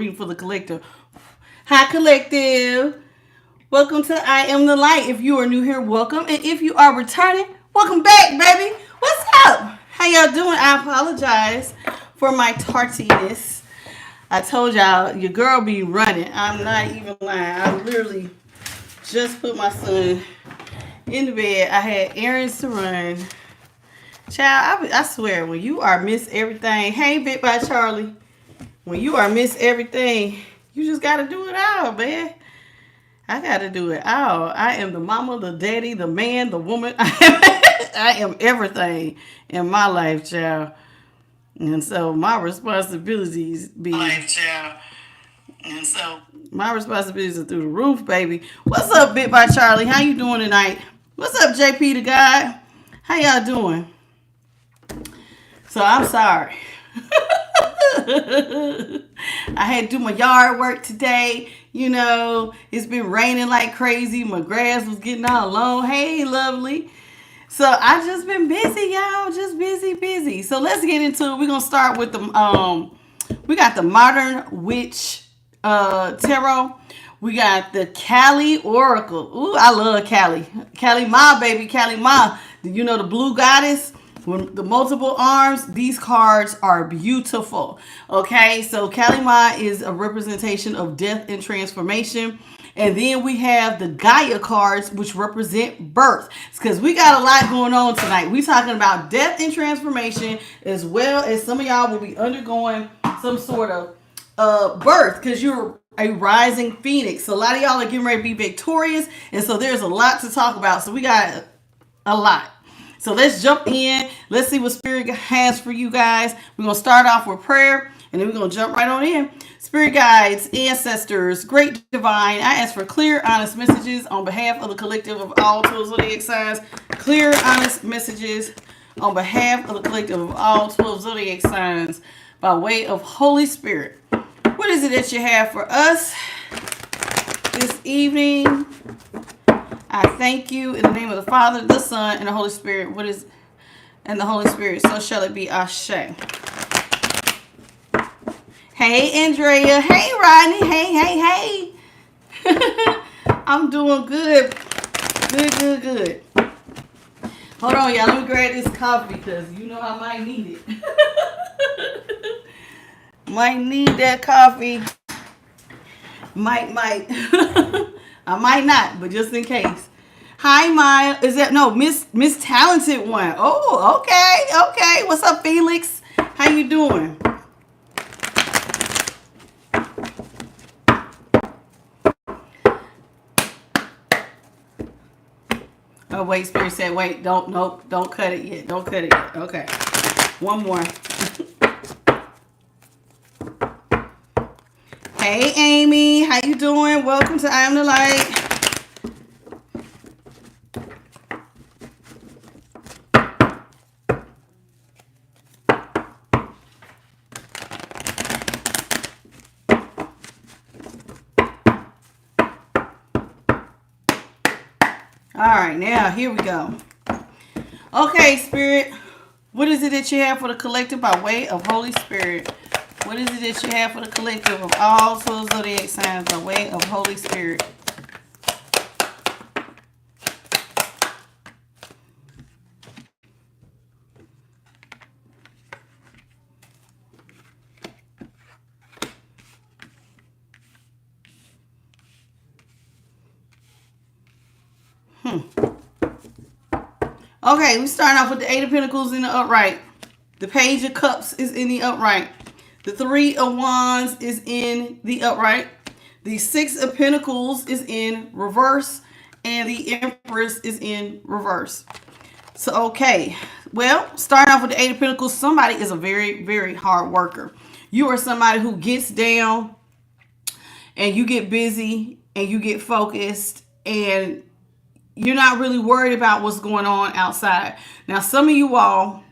reading for the collective. Hi, collective. Welcome to I Am the Light. If you are new here, welcome. And if you are returning, welcome back, baby. What's up? How y'all doing? I apologize for my tardiness. I told y'all, your girl be running. I'm not even lying. I literally just put my son in the bed. I had errands to run. Child, I swear, when you are Miss Everything, hey, Bit by Charlie, when you are Miss Everything, you just got to do it all, man. I got to do it all. I am the mama, the daddy, the man, the woman. I am everything in my life, child. And so my responsibilities be... Life, child. And so my responsibilities are through the roof, baby. What's up, Bit by Charlie? How you doing tonight? What's up, JP the guy? How y'all doing? So I'm sorry. I had to do my yard work today. You know, it's been raining like crazy. My grass was getting all long. Hey, lovely. So I just been busy, y'all. Just busy. So let's get into it. We're gonna start with the we got the Modern Witch Tarot. We got the Cali Oracle. Ooh, I love Cali. Cali Ma, baby. Cali Ma. You know the blue goddess? With the multiple arms, these cards are beautiful. Okay, so Kalima is a representation of death and transformation. And then we have the Gaia cards, which represent birth. Because we got a lot going on tonight. We're talking about death and transformation, as well as some of y'all will be undergoing some sort of birth, because you're a rising phoenix. So a lot of y'all are getting ready to be victorious. And so there's a lot to talk about. So we got a lot. So let's jump in. Let's see what Spirit has for you guys. We're going to start off with prayer, and then we're going to jump right on in. Spirit guides, ancestors, great divine, I ask for clear, honest messages on behalf of the collective of all 12 zodiac signs. Clear, honest messages on behalf of the collective of all 12 zodiac signs by way of Holy Spirit. What is it that you have for us this evening? I thank you in the name of the Father, the Son, and the Holy Spirit. And the Holy Spirit. So shall it be. Ashe. Hey, Andrea. Hey, Rodney. Hey. I'm doing good. Good. Hold on, y'all. Let me grab this coffee because you know I might need it. Might need that coffee. Might. I might not, but just in case. Hi, Maya. Is that no Miss Talented One? Oh, okay. What's up, Felix? How you doing? Oh, wait, Spirit said, wait, don't cut it yet. Don't cut it yet. Okay. One more. Hey, Amy. How you doing? Welcome to I Am the Light. All right, now here we go. Okay, Spirit. What is it that you have for the collective by way of Holy Spirit? What is it that you have for the collective of all 12 zodiac signs by way of Holy Spirit? Okay, we start off with the Eight of Pentacles in the upright. The Page of Cups is in the upright. The Three of Wands is in the upright. The Six of Pentacles is in reverse. And the Empress is in reverse. So, okay. Well, starting off with the Eight of Pentacles, somebody is a very, very hard worker. You are somebody who gets down and you get busy and you get focused and you're not really worried about what's going on outside. Now, some of you all,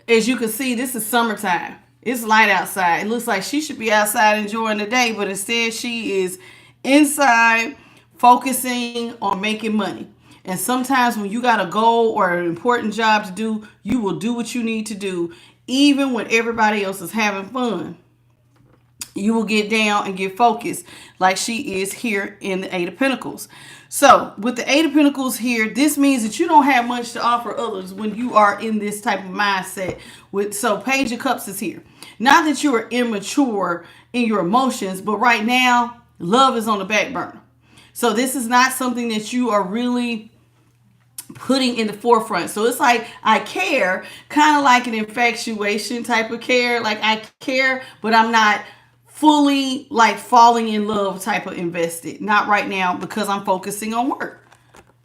as you can see, this is summertime. It's light outside. It looks like she should be outside enjoying the day, but instead she is inside focusing on making money. And sometimes when you got a goal or an important job to do, you will do what you need to do, even when everybody else is having fun. you will get down and get focused like she is here in the Eight of Pentacles. So with the Eight of Pentacles here, this means that you don't have much to offer others when you are in this type of mindset. So Page of Cups is here. Not that you are immature in your emotions, but right now, love is on the back burner. So this is not something that you are really putting in the forefront. So it's like, I care, kind of like an infatuation type of care. Like I care, but I'm not fully like falling in love type of invested. Not right now, because I'm focusing on work.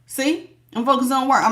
See, I'm focused on work.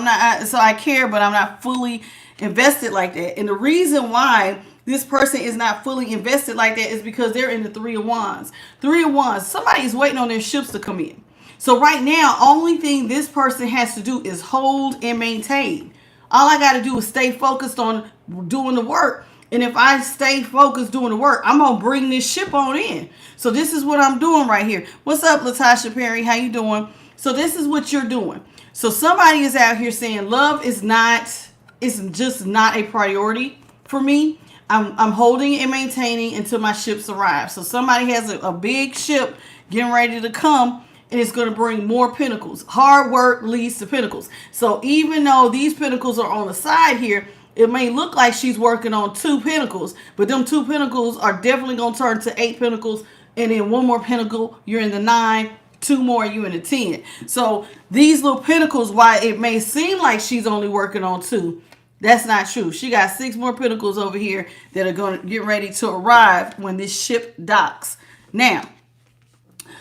So I care, but I'm not fully invested like that. And the reason why this person is not fully invested like that is because they're in the Three of Wands. Three of Wands, somebody is waiting on their ships to come in. So right now, only thing this person has to do is hold and maintain. All I got to do is stay focused on doing the work. And if I stay focused doing the work, I'm going to bring this ship on in. So this is what I'm doing right here. What's up, Latasha Perry? How you doing? So this is what you're doing. So somebody is out here saying love is not, it's just not a priority for me. I'm holding and maintaining until my ships arrive. So somebody has a big ship getting ready to come. And it's going to bring more pentacles. Hard work leads to pentacles. So even though these pentacles are on the side here, it may look like she's working on 2 pentacles. But them 2 pentacles are definitely going to turn to 8 pentacles. And then 1 more pentacle, you're in the 9. 2 more, you're in the 10. So these little pentacles, while it may seem like she's only working on 2, that's not true. She got 6 more pentacles over here that are going to get ready to arrive when this ship docks. Now,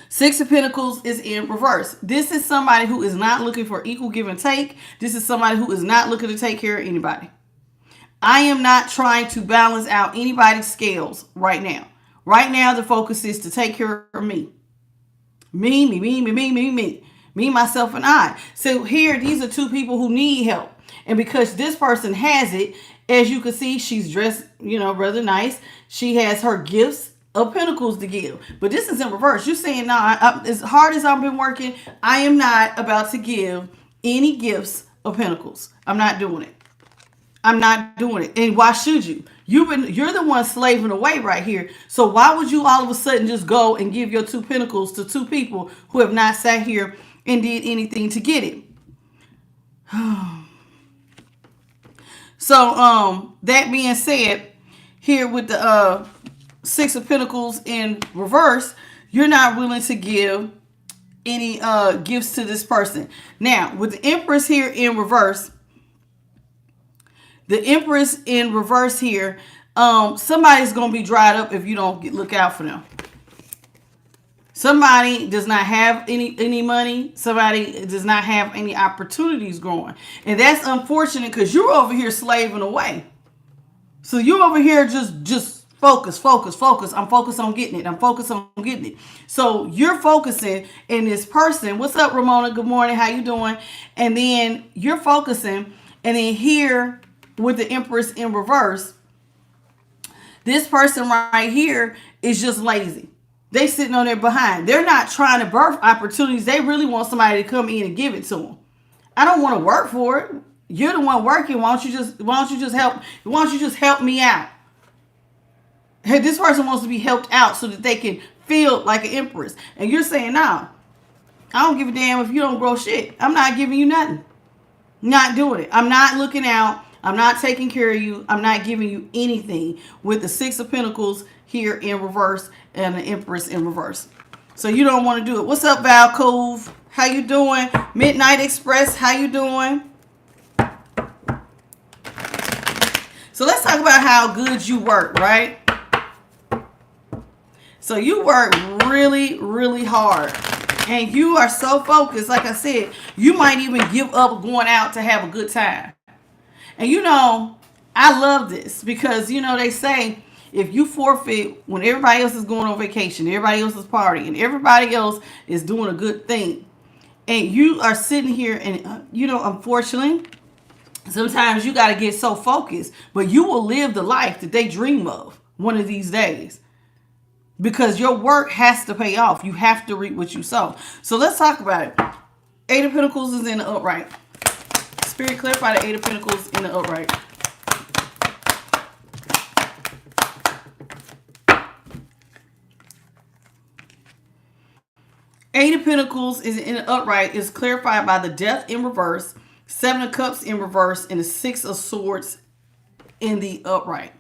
6 of Pentacles is in reverse. This is somebody who is not looking for equal give and take. This is somebody who is not looking to take care of anybody. I am not trying to balance out anybody's scales right now. Right now, the focus is to take care of me. Me, myself, and I. So here, these are 2 people who need help. And because this person has it, as you can see, she's dressed, rather nice. She has her gifts of pentacles to give. But this is in reverse. You're saying, nah, as hard as I've been working, I am not about to give any gifts of pentacles. I'm not doing it. I'm not doing it. And why should you? You're the one slaving away right here. So why would you all of a sudden just go and give your 2 pentacles to 2 people who have not sat here and did anything to get it? So that being said, here with the 6 of Pentacles in reverse, you're not willing to give any gifts to this person. Now, with the Empress here in reverse, here, somebody's going to be dried up if you don't look out for them. Somebody does not have any money. Somebody does not have any opportunities growing. And that's unfortunate because you're over here slaving away. So you're over here just focus. I'm focused on getting it. So you're focusing in this person. What's up, Ramona? Good morning. How you doing? And then you're focusing. And then here with the Empress in reverse, this person right here is just lazy. They sitting on their behind. They're not trying to birth opportunities. They really want somebody to come in and give it to them. I don't want to work for it. You're the one working. Why don't you just help me out? Hey, this person wants to be helped out so that they can feel like an empress. And you're saying, no, I don't give a damn if you don't grow shit. I'm not giving you nothing. Not doing it. I'm not looking out. I'm not taking care of you. I'm not giving you anything with the 6 of Pentacles here in reverse and the Empress in reverse. So you don't want to do it. What's up, Val Cove? How you doing? Midnight Express, how you doing? So let's talk about how good you work, right? So you work really, really hard. And you are so focused. Like I said, you might even give up going out to have a good time. And I love this because, they say if you forfeit when everybody else is going on vacation, everybody else is partying, everybody else is doing a good thing, and you are sitting here and, unfortunately, sometimes you got to get so focused, but you will live the life that they dream of one of these days because your work has to pay off. You have to reap what you sow. So let's talk about it. 8 of Pentacles is in the upright. Spirit, clarify the 8 of Pentacles in the upright. Eight of Pentacles is in the upright is clarified by the Death in reverse, Seven of Cups in reverse, and the Six of Swords in the upright.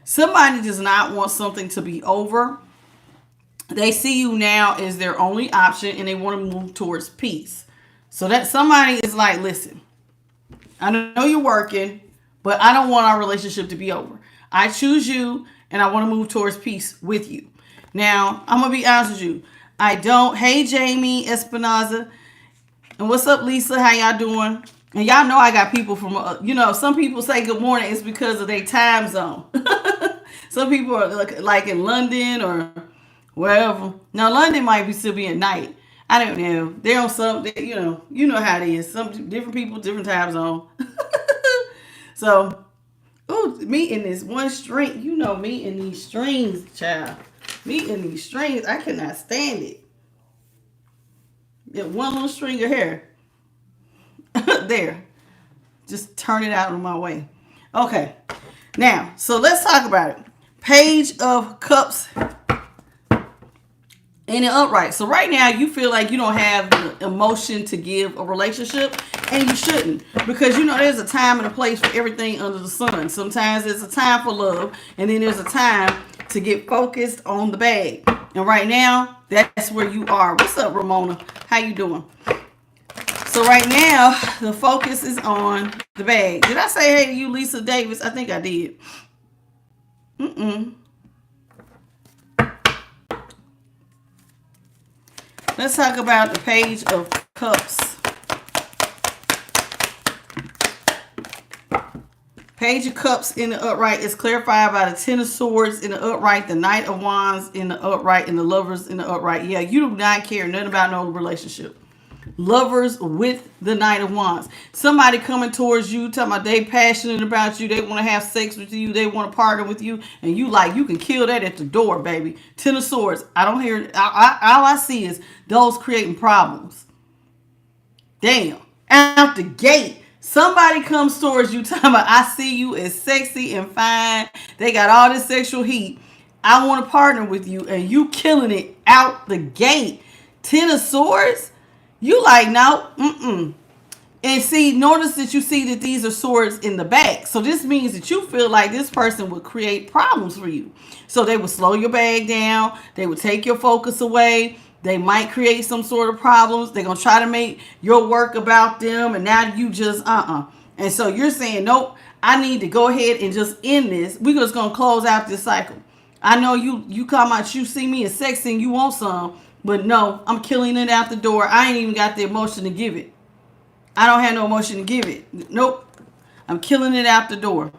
Somebody does not want something to be over. They see you now as their only option and they want to move towards peace. So that somebody is like, listen, I know you're working, but I don't want our relationship to be over. I choose you and I want to move towards peace with you. Now, I'm going to be honest with you. I don't. Hey, Jamie Espinoza. And what's up, Lisa? How y'all doing? And y'all know I got people from, some people say good morning. It's because of their time zone. Some people are like in London or wherever. Now, London might be still be at night. I don't know. They're on some, you know how it is. Some different people, different time zone. So, me in this one string. You know me in these strings, child. Me in these strings, I cannot stand it. Get one little string of hair. There. Just turn it out of my way. Okay. Now, so let's talk about it. Page of Cups in the upright. So right now you feel like you don't have the emotion to give a relationship, and you shouldn't, because there's a time and a place for everything under the sun. Sometimes there's a time for love, and then there's a time to get focused on the bag. And right now, that's where you are. What's up, Ramona? How you doing? So right now, the focus is on the bag. Did I say hey to you, Lisa Davis? I think I did. Let's talk about the Page of Cups. Page of Cups in the upright is clarified by the Ten of Swords in the upright, the Knight of Wands in the upright, and the Lovers in the upright. Yeah, you do not care nothing about no relationship. Lovers with the Knight of Wands. Somebody coming towards you, talking about they passionate about you, they want to have sex with you, they want to partner with you, and you can kill that at the door, baby. Ten of Swords. I don't hear, all I see is those creating problems. Damn. Out the gate. Somebody comes towards you talking about, I see you as sexy and fine. They got all this sexual heat. I want to partner with you, and you killing it out the gate. Ten of Swords? You like, no, And see, notice that you see that these are swords in the back. So this means that you feel like this person would create problems for you. So they would slow your bag down. They would take your focus away. They might create some sort of problems. They're going to try to make your work about them. And now you just, And so you're saying, nope, I need to go ahead and just end this. We're just going to close out this cycle. I know you come out, you see me as sexy and you want some. But no, I'm killing it out the door. I ain't even got the emotion to give it. I don't have no emotion to give it. Nope. I'm killing it out the door.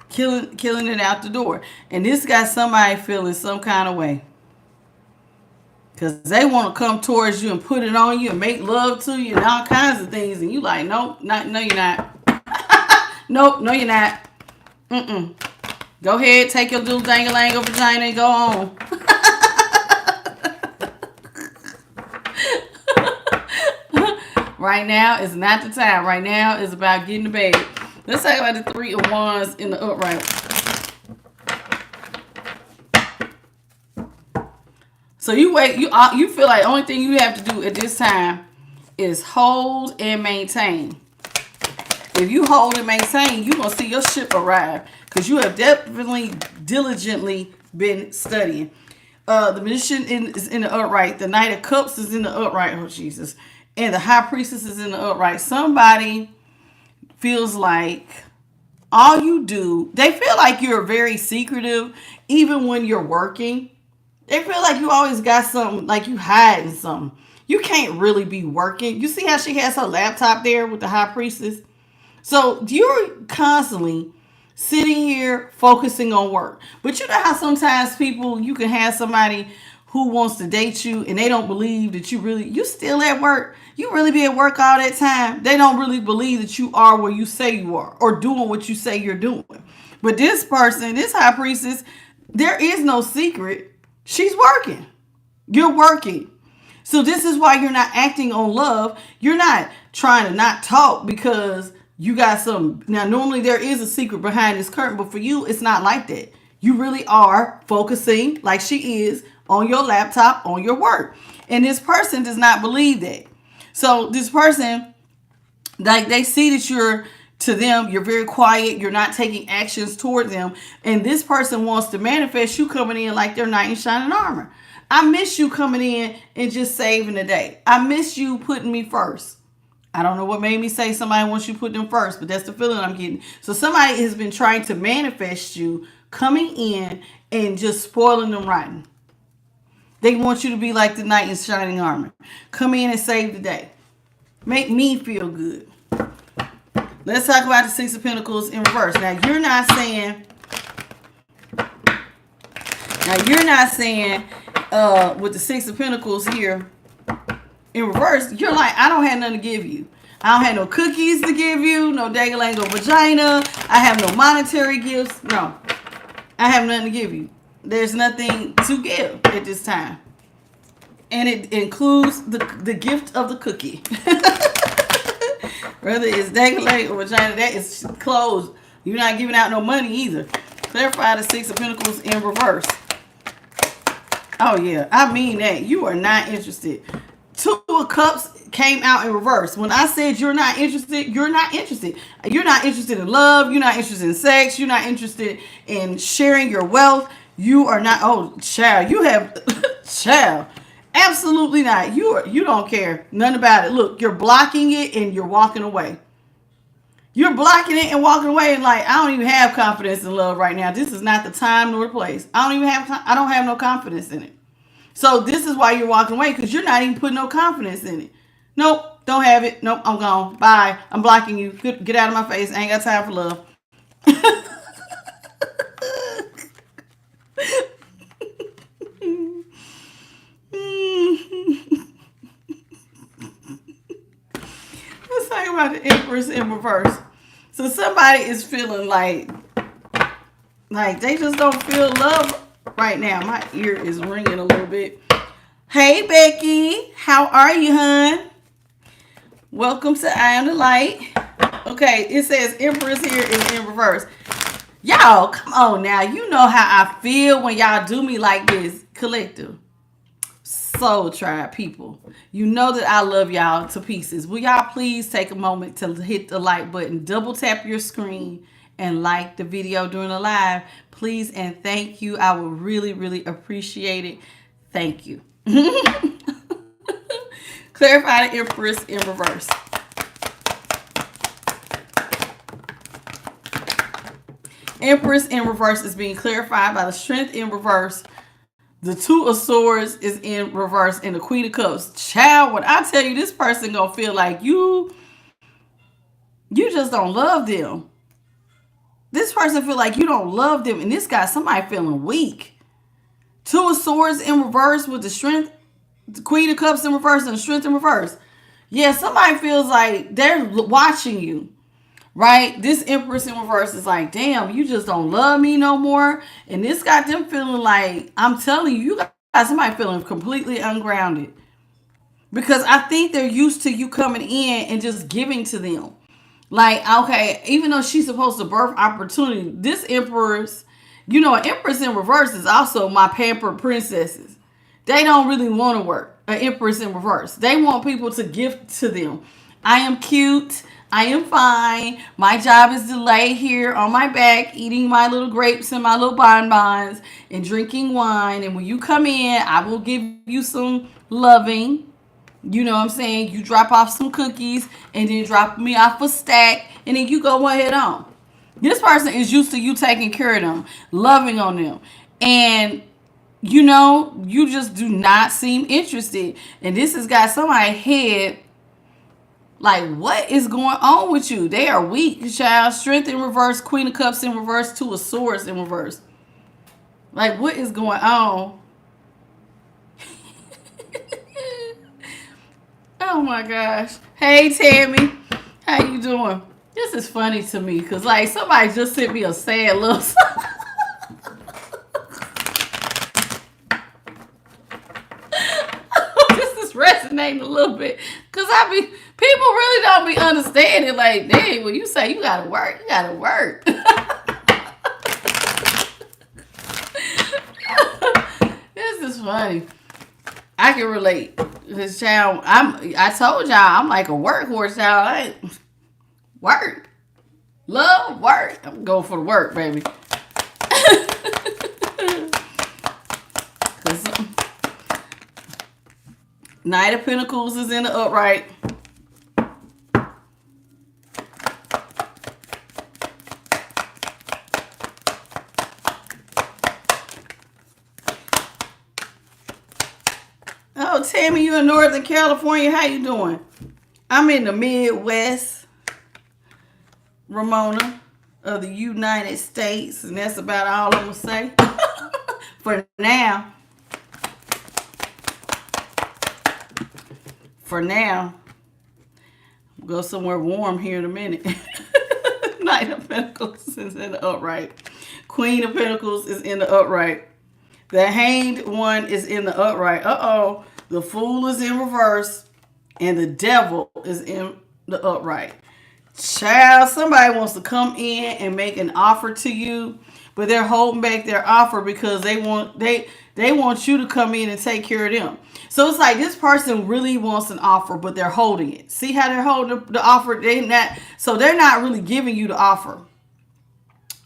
Killing it out the door. And this got somebody feeling some kind of way. Because they want to come towards you and put it on you and make love to you and all kinds of things. And you like, nope, no, you're not. Nope, no, you're not. Go ahead, take your little dangle-angle vagina and go on. Right now is not the time. Right now is about getting the bag. Let's talk about the Three of Wands in the upright. So you feel like the only thing you have to do at this time is hold and maintain. If you hold and maintain, you're going to see your ship arrive, because you have definitely diligently been studying. The Magician is in the upright. The Knight of Cups is in the upright. Oh, Jesus. And the High Priestess is in the upright. Somebody feels like all you do, they feel like you're very secretive even when you're working. They feel like you always got something, like you hiding something. You can't really be working. You see how she has her laptop there with the High Priestess? So you're constantly sitting here focusing on work. But you know how sometimes you can have somebody who wants to date you and they don't believe that you still at work. You really be at work all that time. They don't really believe that you are where you say you are or doing what you say you're doing. But this person, this High Priestess, there is no secret. She's working. You're working. So this is why you're not acting on love. You're not trying to not talk because you got some. Now, normally there is a secret behind this curtain, but for you, it's not like that. You really are focusing, like she is, on your laptop, on your work. And this person does not believe that. So this person, like, they see that to them, you're very quiet. You're not taking actions toward them. And this person wants to manifest you coming in like they're knight in shining armor. I miss you coming in and just saving the day. I miss you putting me first. I don't know what made me say somebody wants you to put them first, but that's the feeling I'm getting. So somebody has been trying to manifest you coming in and just spoiling them rotten. They want you to be like the knight in shining armor. Come in and save the day. Make me feel good. Let's talk about the Six of Pentacles in reverse. Now, you're not saying with the Six of Pentacles here in reverse, you're like, I don't have nothing to give you. I don't have no cookies to give you, no dangalango vagina. I have no monetary gifts. No, I have nothing to give you. There's nothing to give at this time. And it includes the gift of the cookie. Whether it's dangalango or vagina, that is closed. You're not giving out no money either. Clarify the Six of Pentacles in reverse. Oh, yeah. I mean that. You are not interested. Two of Cups came out in reverse. When I said you're not interested, you're not interested. You're not interested in love. You're not interested in sex. You're not interested in sharing your wealth. You are not. Oh, child. You have. Child. Absolutely not. You don't care. None about it. Look, you're blocking it and you're walking away. You're blocking it and walking away and like, I don't even have confidence in love right now. This is not the time nor the place. I don't have no confidence in it. So this is why you're walking away, because you're not even putting no confidence in it. Nope, don't have it. Nope, I'm gone. Bye. I'm blocking you. Get out of my face. I ain't got time for love. Let's talk about the Empress in reverse. So somebody is feeling like they just don't feel love right now. My ear is ringing a little bit. Hey, Becky. How are you, hon? Welcome to I Am the Light. Okay, it says Empress here is in reverse. Y'all, come on now. You know how I feel when y'all do me like this. Collective. Soul Tribe people. You know that I love y'all to pieces. Will y'all please take a moment to hit the like button. Double tap your screen and like the video during the live. Please and thank you. I would really, really appreciate it. Thank you. Clarify the Empress in reverse. Empress in reverse is being clarified by the Strength in reverse. The Two of Swords is in reverse, and the Queen of Cups. Child, when I tell you, this person gonna feel like you just don't love them. This person feel like you don't love them, and this guy, somebody feeling weak. Two of Swords in reverse with the Strength, the Queen of Cups in reverse, and the Strength in reverse. Yeah, somebody feels like they're watching you. Right? This Empress in reverse is like, damn, you just don't love me no more. And this got them feeling like, I'm telling you, you got somebody feeling completely ungrounded. Because I think they're used to you coming in and just giving to them. Like, okay, even though she's supposed to birth opportunity, this Empress, you know, an Empress in reverse is also my pampered princesses. They don't really want to work. An Empress in reverse. They want people to give to them. I am cute. I am fine. My job is to lay here on my back, eating my little grapes and my little bonbons and drinking wine. And when you come in, I will give you some loving. You know what I'm saying? You drop off some cookies and then drop me off a stack and then you go ahead on. This person is used to you taking care of them, loving on them. And, you know, you just do not seem interested. And this has got somebody's head. Like, what is going on with you? They are weak, child. Strength in reverse, Queen of Cups in reverse, Two of Swords in reverse. Like, what is going on? Oh, my gosh. Hey, Tammy. How you doing? This is funny to me because, like, somebody just sent me a sad little... Resonating a little bit because people really don't be understanding, like, dang, when you say you gotta work, you gotta work. This is funny. I can relate. This child, I told y'all I'm like a workhorse, y'all. I work. Love work. I'm going for the work, baby. Knight of Pentacles is in the upright. Oh, Tammy, you in Northern California. How you doing? I'm in the Midwest, Ramona, of the United States. And that's about all I'm going to say for now. For now. We'll go somewhere warm here in a minute. Knight of Pentacles is in the upright. Queen of Pentacles is in the upright. The Hanged One is in the upright. Uh-oh. The Fool is in reverse. And the Devil is in the upright. Child, somebody wants to come in and make an offer to you, but they're holding back their offer because they want you to come in and take care of them. So it's like this person really wants an offer, but they're holding it. See how they're holding the offer? They're not really giving you the offer.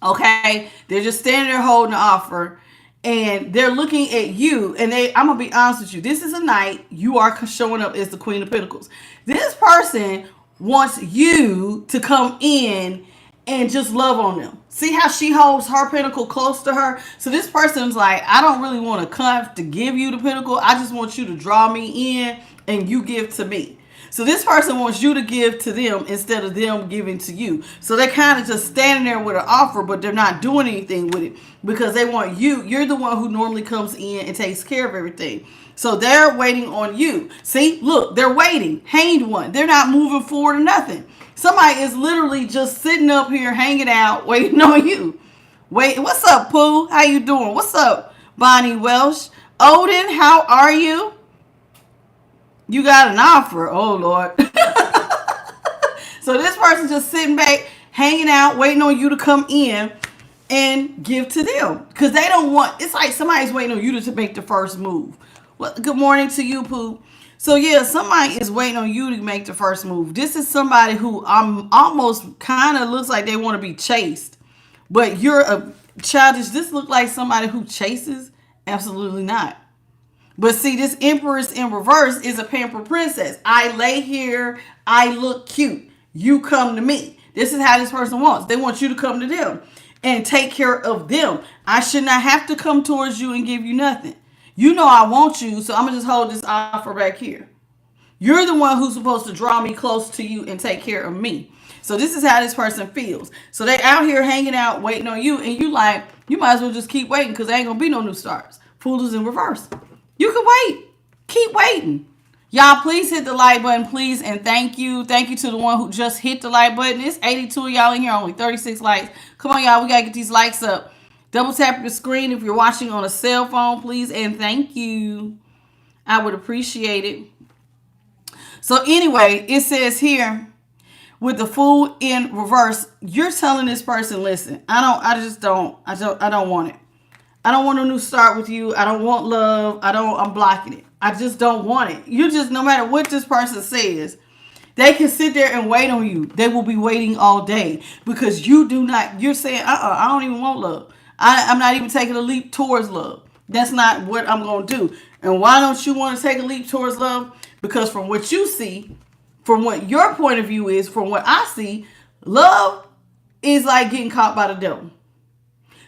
Okay? They're just standing there holding the offer. And they're looking at you, and I'm going to be honest with you. This is a night you are showing up as the Queen of Pentacles. This person wants you to come in and just love on them. See how she holds her pentacle close to her? So this person's like, I don't really want to come to give you the pentacle. I just want you to draw me in and you give to me. So this person wants you to give to them instead of them giving to you. So they're kind of just standing there with an offer, but they're not doing anything with it because they want you. You're the one who normally comes in and takes care of everything. So they're waiting on you. See, look, they're waiting. Hanged One. They're not moving forward or nothing. Somebody is literally just sitting up here hanging out, waiting on you. Wait, what's up, Pooh? How you doing? What's up, Bonnie Welsh? Odin, how are you? You got an offer. Oh, Lord. So this person's just sitting back, hanging out, waiting on you to come in and give to them. Because they don't want, it's like somebody's waiting on you to make the first move. Well, good morning to you, Pooh. So, yeah, somebody is waiting on you to make the first move. This is somebody who almost kind of looks like they want to be chased. But you're a childish. This looks like somebody who chases? Absolutely not. But see, this Empress in reverse is a pampered princess. I lay here. I look cute. You come to me. This is how this person wants. They want you to come to them and take care of them. I should not have to come towards you and give you nothing. You know I want you, so I'm going to just hold this offer back here. You're the one who's supposed to draw me close to you and take care of me. So this is how this person feels. So they out here hanging out, waiting on you, and you like, you might as well just keep waiting because there ain't going to be no new starts. Fool is in reverse. You can wait. Keep waiting. Y'all, please hit the like button, please, and thank you. Thank you to the one who just hit the like button. It's 82 of y'all in here, only 36 likes. Come on, y'all. We got to get these likes up. Double tap your screen if you're watching on a cell phone, please, and thank you. I would appreciate it. So anyway, it says here, with the Fool in reverse, you're telling this person, listen, I don't want it. I don't want a new start with you. I don't want love. I'm blocking it. I just don't want it. You just, no matter what this person says, they can sit there and wait on you. They will be waiting all day because you're saying, I don't even want love. I'm not even taking a leap towards love. That's not what I'm going to do. And why don't you want to take a leap towards love? Because from what you see, from what your point of view is, from what I see, love is like getting caught by the devil.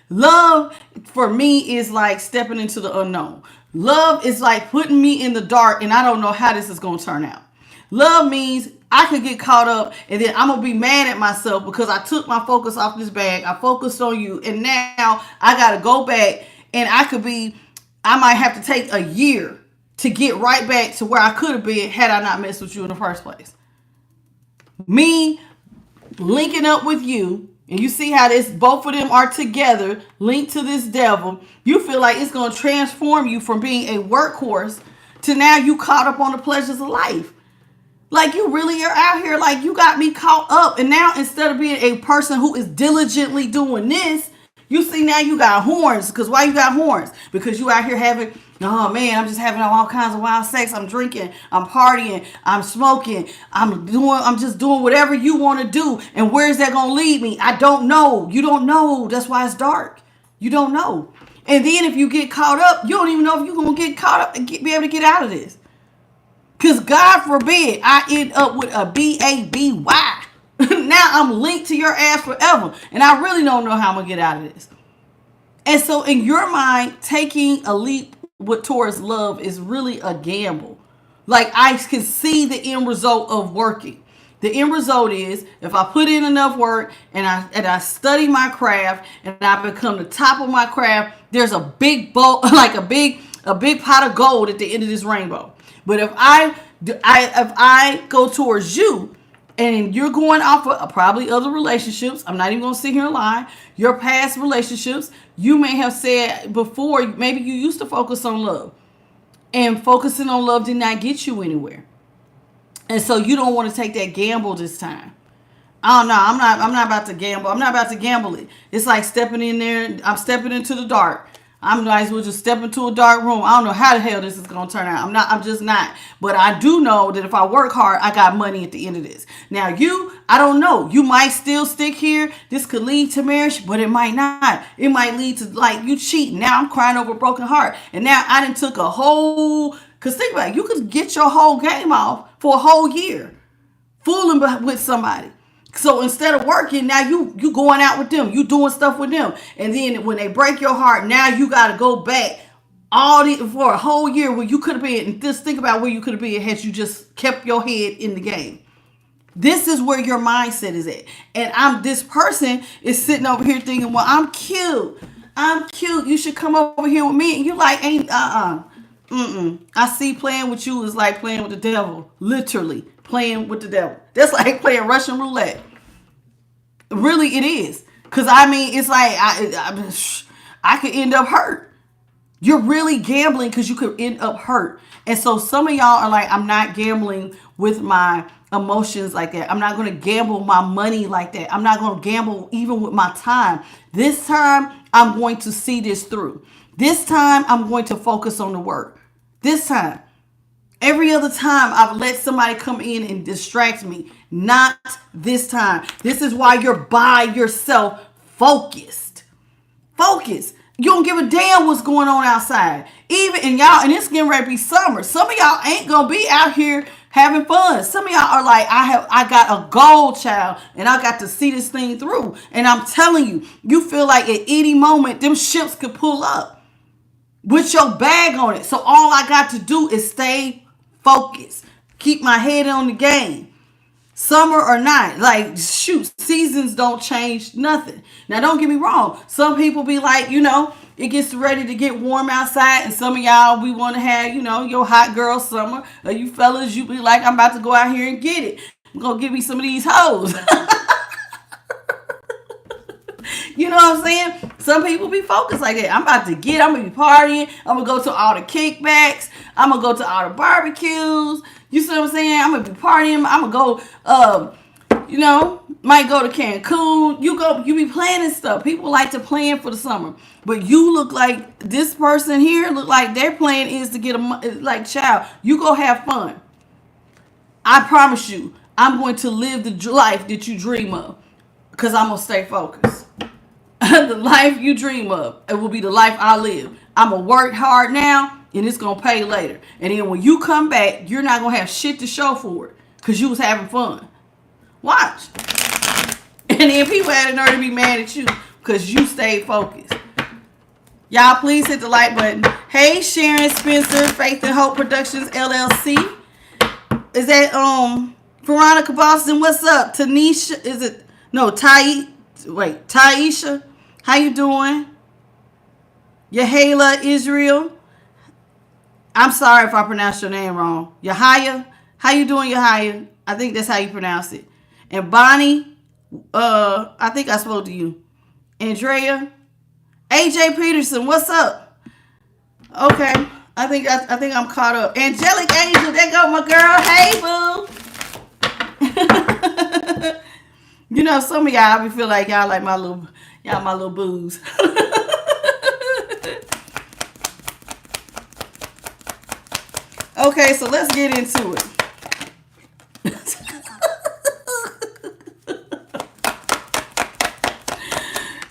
Love, for me, is like stepping into the unknown. Love is like putting me in the dark, and I don't know how this is going to turn out. Love means I could get caught up, and then I'm going to be mad at myself because I took my focus off this bag. I focused on you, and now I got to go back, and I might have to take a year to get right back to where I could have been had I not messed with you in the first place. Me linking up with you, and you see how both of them are together, linked to this devil. You feel like it's going to transform you from being a workhorse to now you caught up on the pleasures of life. Like you really are out here, like you got me caught up. And now instead of being a person who is diligently doing this, you see now you got horns. Because why you got horns? Because you out here having Oh man, I'm just having all kinds of wild sex. I'm drinking, I'm partying, I'm smoking, I'm just doing whatever you want to do. And where's that gonna lead me? I don't know. You don't know. That's why it's dark. You don't know. And then if you get caught up, you don't even know if you're gonna get caught up and be able to get out of this. Cause God forbid I end up with a baby. Now I'm linked to your ass forever. And I really don't know how I'm gonna get out of this. And so in your mind, taking a leap towards love is really a gamble. Like I can see the end result of working. The end result is if I put in enough work and I study my craft and I become the top of my craft, there's a big bowl, like a big pot of gold at the end of this rainbow. But if I go towards you and you're going off of probably other relationships, I'm not even going to sit here and lie, your past relationships, you may have said before, maybe you used to focus on love. And focusing on love did not get you anywhere. And so you don't want to take that gamble this time. Oh no, I'm not about to gamble. I'm not about to gamble it. It's like stepping in there. I'm stepping into the dark. I'm might as well just step into a dark room. I don't know how the hell this is gonna turn out. I'm just not. But I do know that if I work hard, I got money at the end of this. Now I don't know. You might still stick here. This could lead to marriage, but it might not. It might lead to like you cheating. Now I'm crying over a broken heart. And now I done took a whole, cause think about it, you could get your whole game off for a whole year. Fooling with somebody. So instead of working, now you going out with them, you doing stuff with them, and then when they break your heart, now you got to go back for a whole year where you could have been. And just think about where you could have been had you just kept your head in the game. This is where your mindset is at, and this person is sitting over here thinking, well, I'm cute, you should come over here with me, and you like ain't I see playing with you is like playing with the devil, literally. Playing with the devil. That's like playing Russian roulette. Really, it is. Because, I mean, it's like I could end up hurt. You're really gambling because you could end up hurt. And so some of y'all are like, I'm not gambling with my emotions like that. I'm not going to gamble my money like that. I'm not going to gamble even with my time. This time, I'm going to see this through. This time, I'm going to focus on the work. This time. Every other time I've let somebody come in and distract me. Not this time. This is why you're by yourself focused. Focus. You don't give a damn what's going on outside. And it's getting ready to be summer. Some of y'all ain't gonna be out here having fun. Some of y'all are like, I got a goal, child, and I got to see this thing through. And I'm telling you feel like at any moment them ships could pull up with your bag on it. So all I got to do is stay focused. Keep my head on the game. Summer or not. Like, shoot, seasons don't change nothing. Now, don't get me wrong. Some people be like, it gets ready to get warm outside. And some of y'all, we want to have, your hot girl summer. Or you fellas, you be like, I'm about to go out here and get it. I'm going to give me some of these hoes. You know what I'm saying? Some people be focused like that. I'm going to be partying. I'm going to go to all the kickbacks. I'm going to go to all the barbecues. You see what I'm saying? I'm going to be partying. I'm going to go, might go to Cancun. You be planning stuff. People like to plan for the summer. But you look like this person here look like their plan is to get child, you go have fun. I promise you, I'm going to live the life that you dream of because I'm going to stay focused. The life you dream of, it will be the life I live. I'm going to work hard now, and it's going to pay later. And then when you come back, you're not going to have shit to show for it because you was having fun. Watch. And then people had the nerve to be mad at you because you stayed focused. Y'all, please hit the like button. Hey, Sharon Spencer, Faith and Hope Productions, LLC. Is that, Veronica Boston, what's up? Tanisha, Taisha, how you doing? Yahala Israel. I'm sorry if I pronounced your name wrong. Yahaya, how you doing, Yahaya? I think that's how you pronounce it. And Bonnie, I think I spoke to you. Andrea, AJ Peterson, what's up? Okay, I think I'm caught up. Angelic Angel, there go my girl. Hey, boo. Some of y'all, I feel like y'all like my little boos. Okay, so let's get into it.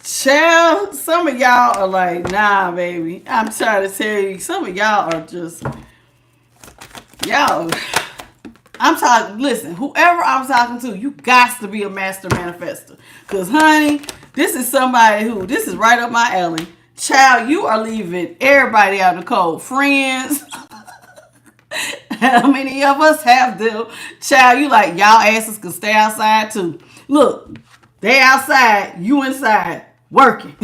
Child, some of y'all are like, nah, baby. I'm trying to tell you, some of y'all are just, y'all. I'm talking, listen, whoever I'm talking to, you got to be a master manifester. Because, honey, this is somebody who, this is right up my alley. Child, you are leaving everybody out in the cold. Friends. How many of us have them? Child, you like, y'all asses can stay outside too. Look, they outside, you inside, working.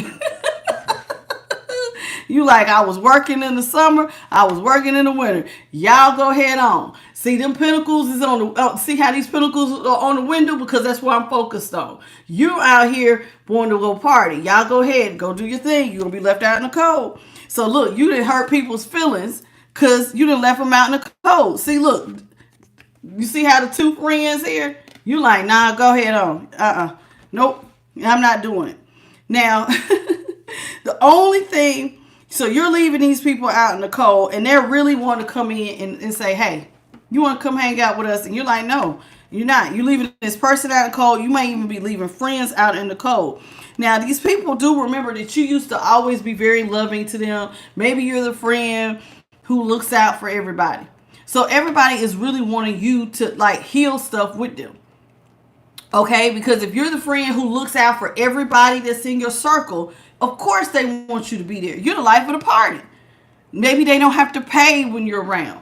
You like, I was working in the summer, I was working in the winter. Y'all go head on. See, them pinnacles is on the, see how these pinnacles are on the window? Because that's what I'm focused on. You out here wanting to go party. Y'all go ahead, go do your thing. You're going to be left out in the cold. So look, you didn't hurt people's feelings because you done left them out in the cold. See, look, you see how the two friends here? You like, nah, go ahead on. Nope, I'm not doing it. Now, the only thing, so you're leaving these people out in the cold and they're really wanting to come in and say, hey, you want to come hang out with us? And you're like, no, you're not. You're leaving this person out in the cold. You might even be leaving friends out in the cold. Now, these people do remember that you used to always be very loving to them. Maybe you're the friend who looks out for everybody. So everybody is really wanting you to like heal stuff with them. Okay, because if you're the friend who looks out for everybody that's in your circle, of course they want you to be there. You're the life of the party. Maybe they don't have to pay when you're around.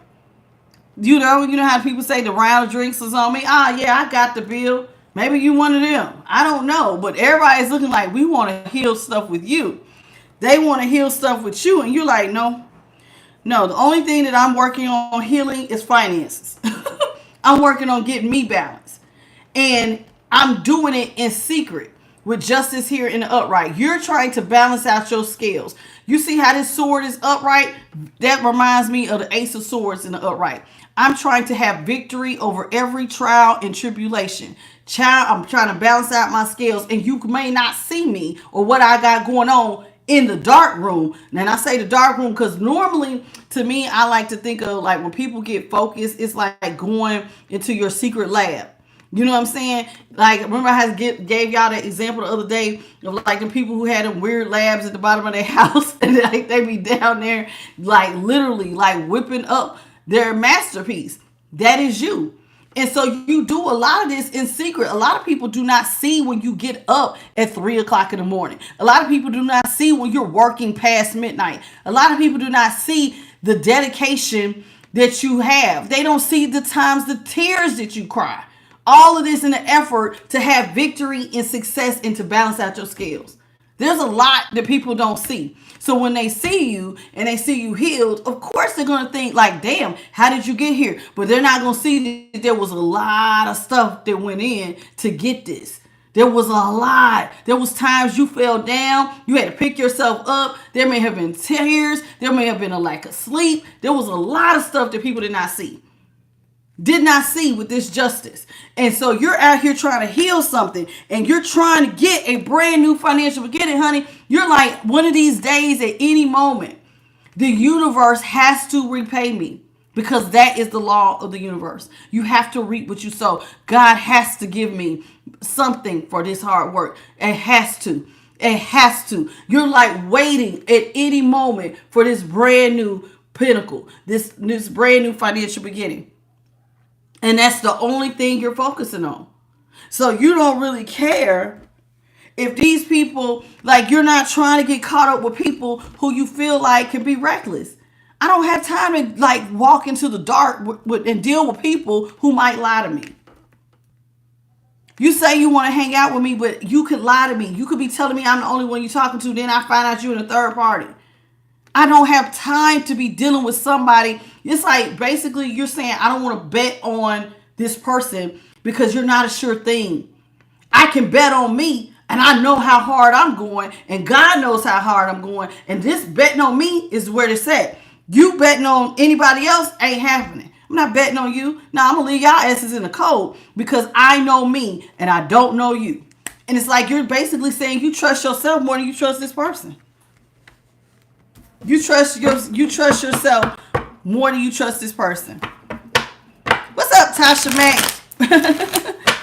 You know how people say the round of drinks is on me? Ah, yeah, I got the bill. Maybe you one of them. I don't know. But everybody's looking like we want to heal stuff with you. They want to heal stuff with you. And you're like, no. No, the only thing that I'm working on healing is finances. I'm working on getting me balanced. And I'm doing it in secret with justice here in the upright. You're trying to balance out your scales. You see how this sword is upright? That reminds me of the Ace of Swords in the upright. I'm trying to have victory over every trial and tribulation. Child, I'm trying to balance out my scales, and you may not see me or what I got going on in the dark room. And I say the dark room because normally to me, I like to think of like when people get focused, it's like going into your secret lab. You know what I'm saying? Like, remember I gave y'all that example the other day of like the people who had them weird labs at the bottom of their house and like they be down there like literally like whipping up their masterpiece. That is you. And so you do a lot of this in secret. A lot of people do not see when you get up at 3 o'clock in the morning. A lot of people do not see when you're working past midnight. A lot of people do not see the dedication that you have. They don't see the times, the tears that you cry. All of this in an effort to have victory and success and to balance out your scales. There's a lot that people don't see. So when they see you and they see you healed, of course they're going to think like, damn, how did you get here? But they're not going to see that there was a lot of stuff that went in to get this. There was a lot. There was times you fell down. You had to pick yourself up. There may have been tears. There may have been a lack of sleep. There was a lot of stuff that people did not see. Did not see with this justice. And so you're out here trying to heal something and you're trying to get a brand new financial beginning, honey. You're like, one of these days at any moment, the universe has to repay me because that is the law of the universe. You have to reap what you sow. God has to give me something for this hard work. It has to. It has to. You're like waiting at any moment for this brand new pinnacle, this brand new financial beginning. And that's the only thing you're focusing on. So you don't really care if these people, like you're not trying to get caught up with people who you feel like can be reckless. I don't have time to like walk into the dark and deal with people who might lie to me. You say you want to hang out with me, but you could lie to me. You could be telling me I'm the only one you're talking to. Then I find out you're in a third party. I don't have time to be dealing with somebody. It's like basically you're saying I don't want to bet on this person because you're not a sure thing. I can bet on me and I know how hard I'm going and God knows how hard I'm going. And this betting on me is where it's at. You betting on anybody else ain't happening. I'm not betting on you. No, I'm going to leave y'all asses in the cold because I know me and I don't know you. And it's like you're basically saying you trust yourself more than you trust this person. You trust yourself more do you trust this person? What's up, Tasha Mack?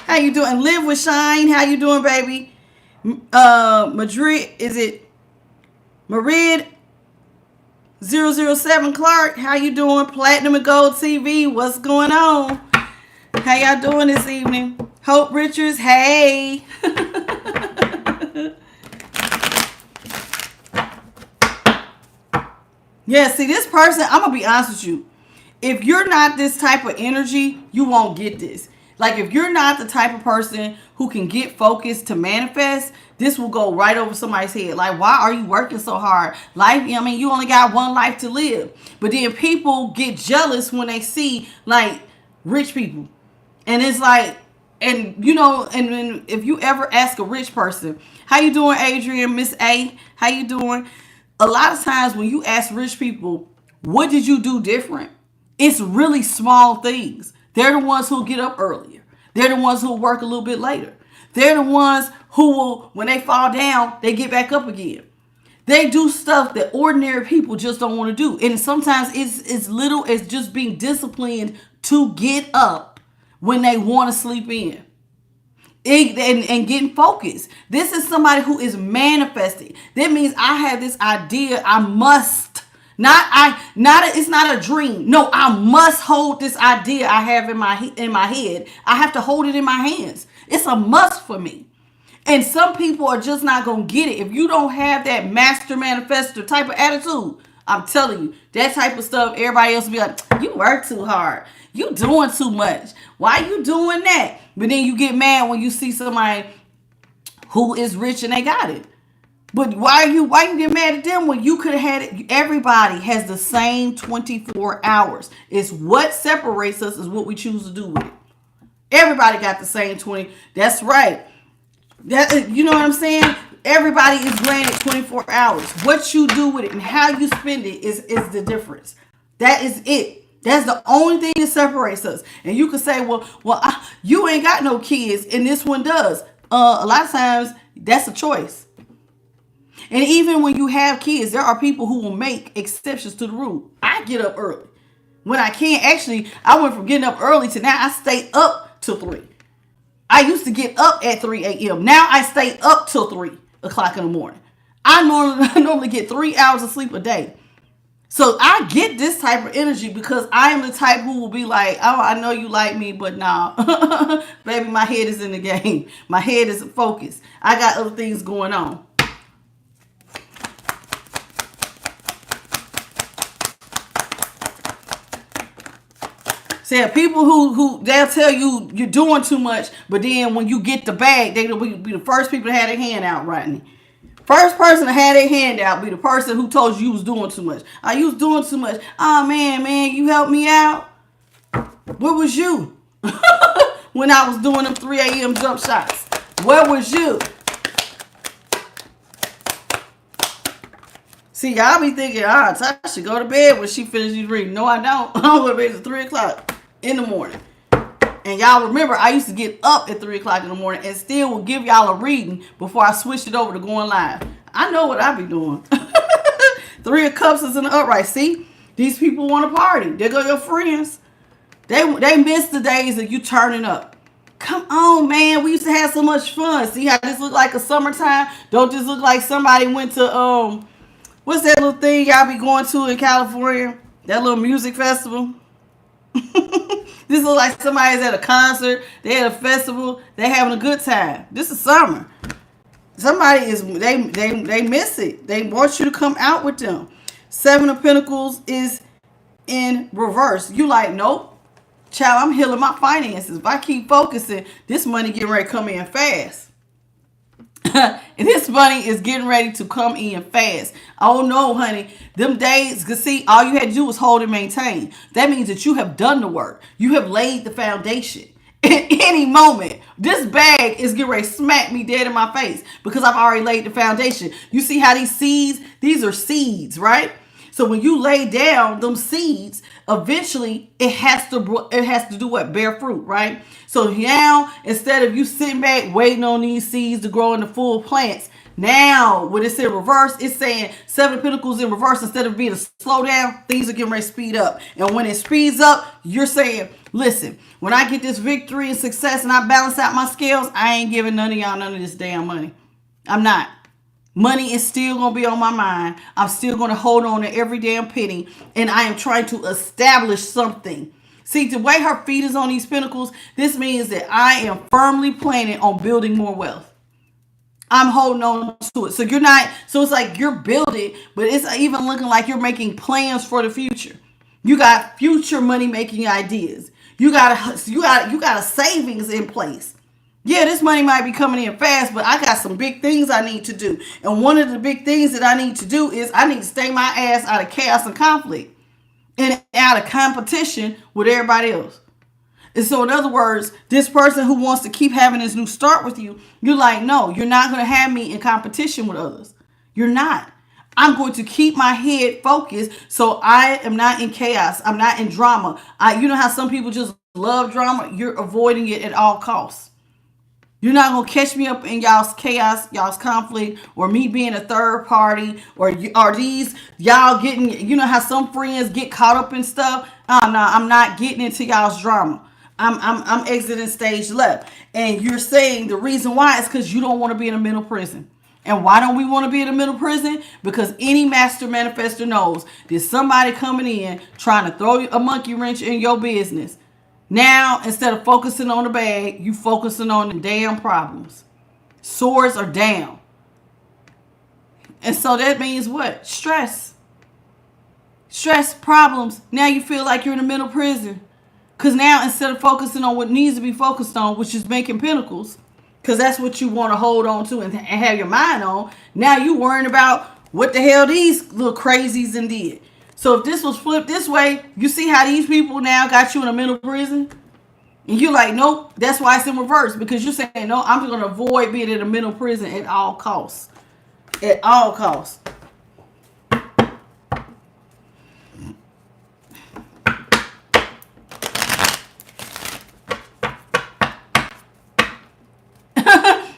How you doing? Live with Shine. How you doing, baby? Madrid, is it Marid 007 Clark? How you doing? Platinum and Gold TV. What's going on? How y'all doing this evening? Hope Richards. Hey. Yeah, see, this person, I'm going to be honest with you. If you're not this type of energy, you won't get this. Like, if you're not the type of person who can get focused to manifest, this will go right over somebody's head. Like, why are you working so hard? Life, I mean, you only got one life to live. But then people get jealous when they see, like, rich people. And it's like, and, you know, and if you ever ask a rich person, how you doing, Adrian, Miss A? How you doing? A lot of times when you ask rich people, what did you do different? It's really small things. They're the ones who get up earlier. They're the ones who work a little bit later. They're the ones who will, when they fall down, they get back up again. They do stuff that ordinary people just don't want to do. And sometimes it's as little as just being disciplined to get up when they want to sleep in. And getting focused. This is somebody who is manifesting. That means I have this idea. I must. It's not a dream. No, I must hold this idea I have in my head. I have to hold it in my hands. It's a must for me. And some people are just not going to get it. If you don't have that master manifestor type of attitude, I'm telling you, that type of stuff, everybody else will be like, you work too hard. You doing too much. Why you doing that? But then you get mad when you see somebody who is rich and they got it. But why you get mad at them when you could have had it? Everybody has the same 24 hours. It's what separates us is what we choose to do with it. Everybody got the same 20. That's right. You know what I'm saying? Everybody is granted 24 hours. What you do with it and how you spend it is the difference. That is it. That's the only thing that separates us. And you could say, you ain't got no kids and this one does. A lot of times that's a choice. And even when you have kids, there are people who will make exceptions to the rule. I get up early. When I can't, actually, I went from getting up early to now I stay up till 3. I used to get up at 3 a.m. Now I stay up till 3 o'clock in the morning. I normally get 3 hours of sleep a day. So I get this type of energy because I am the type who will be like, oh, I know you like me, but nah, baby, my head is in the game. My head is focused. I got other things going on. So yeah, people who they'll tell you you're doing too much, but then when you get the bag, they'll be the first people to have their hand out, Rodney. First person to have their hand out be the person who told you was doing too much. You was doing too much. Oh, man, you helped me out. Where was you? When I was doing them 3 a.m. jump shots. Where was you? See, y'all be thinking, I should go to bed when she finishes reading. No, I don't. I'm going to bed at 3 o'clock in the morning. And y'all remember, I used to get up at 3 o'clock in the morning and still will give y'all a reading before I switched it over to going live. I know what I be doing. 3 of Cups is in the upright. See, these people want to party. There go your friends. They miss the days of you turning up. Come on, man. We used to have so much fun. See how this look like a summertime? Don't just look like somebody went to, what's that little thing y'all be going to in California? That little music festival? This looks like somebody's at a concert. They at a festival. They having a good time. This is summer. Somebody is, they miss it. They want you to come out with them. 7 of Pentacles is in reverse. You like, nope. Child, I'm healing my finances. If I keep focusing, this money getting ready to come in fast. And this money is getting ready to come in fast. Oh no, honey. Them days, because see, all you had to do was hold and maintain. That means that you have done the work. You have laid the foundation. At any moment, this bag is getting ready to smack me dead in my face because I've already laid the foundation. You see how these seeds, these are seeds, right? So when you lay down them seeds, eventually it has to do what? Bear fruit, right? So now, instead of you sitting back waiting on these seeds to grow into full plants, Now, when it's in reverse, it's saying Seven of Pentacles in reverse. Instead of being a slowdown, things are getting ready to speed up. And when it speeds up, you're saying, listen, when I get this victory and success and I balance out my scales, I ain't giving none of y'all none of this damn money. I'm not. Money is still going to be on my mind. I'm still going to hold on to every damn penny. And I am trying to establish something. See, the way her feet is on these pentacles, this means that I am firmly planning on building more wealth. I'm holding on to it. So you're not, so it's like you're building, but it's even looking like you're making plans for the future. You got future money making ideas. You got a savings in place. Yeah, this money might be coming in fast, but I got some big things I need to do. And one of the big things that I need to do is I need to stay my ass out of chaos and conflict and out of competition with everybody else. And so in other words, this person who wants to keep having this new start with you, you're like, no, you're not going to have me in competition with others. You're not. I'm going to keep my head focused so I am not in chaos. I'm not in drama. You know how some people just love drama? You're avoiding it at all costs. You're not going to catch me up in y'all's chaos, y'all's conflict, or me being a third party, or these y'all getting, you know how some friends get caught up in stuff? Oh, no, I'm not getting into y'all's drama. I'm exiting stage left. And you're saying the reason why is because you don't want to be in a mental prison. And why don't we want to be in a mental prison? Because any master manifestor knows there's somebody coming in trying to throw a monkey wrench in your business. Now, instead of focusing on the bag, you focusing on the damn problems. Swords are down. And so that means what? Stress. Stress, problems. Now you feel like you're in a mental prison. Because now instead of focusing on what needs to be focused on, which is making pentacles, because that's what you want to hold on to and have your mind on, now you worrying about what the hell these little crazies and did. So if this was flipped this way, you see how these people now got you in a mental prison? And you're like, nope, that's why it's in reverse. Because you're saying, no, I'm going to avoid being in a mental prison at all costs. At all costs.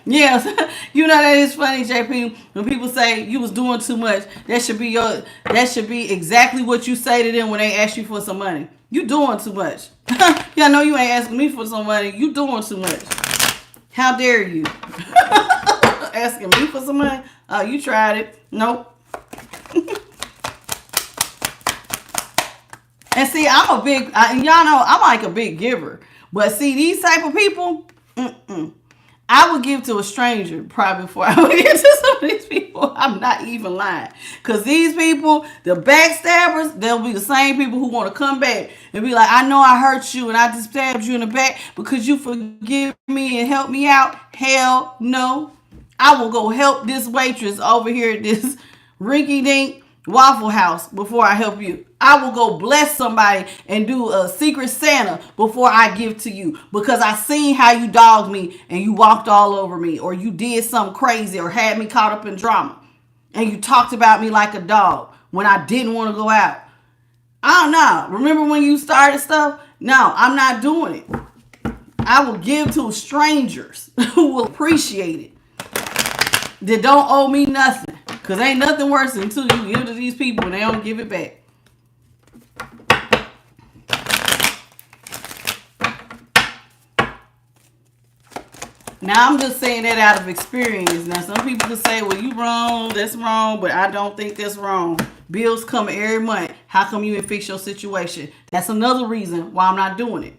Yes, you know that is funny, JP. When people say you was doing too much, that should be exactly what you say to them when they ask you for some money. You doing too much. Yeah, I know you ain't asking me for some money. You doing too much. How dare you? Asking me for some money? Oh, you tried it. Nope. And see, I'm a big, and y'all know I'm like a big giver. But see, these type of people, I would give to a stranger probably before I would give to some of these people. I'm not even lying. Because these people, the backstabbers, they'll be the same people who want to come back and be like, I know I hurt you and I just stabbed you in the back, but could you forgive me and help me out? Hell no. I will go help this waitress over here at this rinky-dink Waffle House before I help you. I will go bless somebody and do a secret Santa before I give to you, because I seen how you dogged me and you walked all over me, or you did something crazy or had me caught up in drama and you talked about me like a dog when I didn't want to go out. I don't know. Remember when you started stuff? No, I'm not doing it. I will give to strangers who will appreciate it, that don't owe me nothing. Because ain't nothing worse than until you give to these people and they don't give it back. Now, I'm just saying that out of experience. Now, some people can say, well, you wrong, that's wrong, but I don't think that's wrong. Bills come every month. How come you didn't fix your situation? That's another reason why I'm not doing it.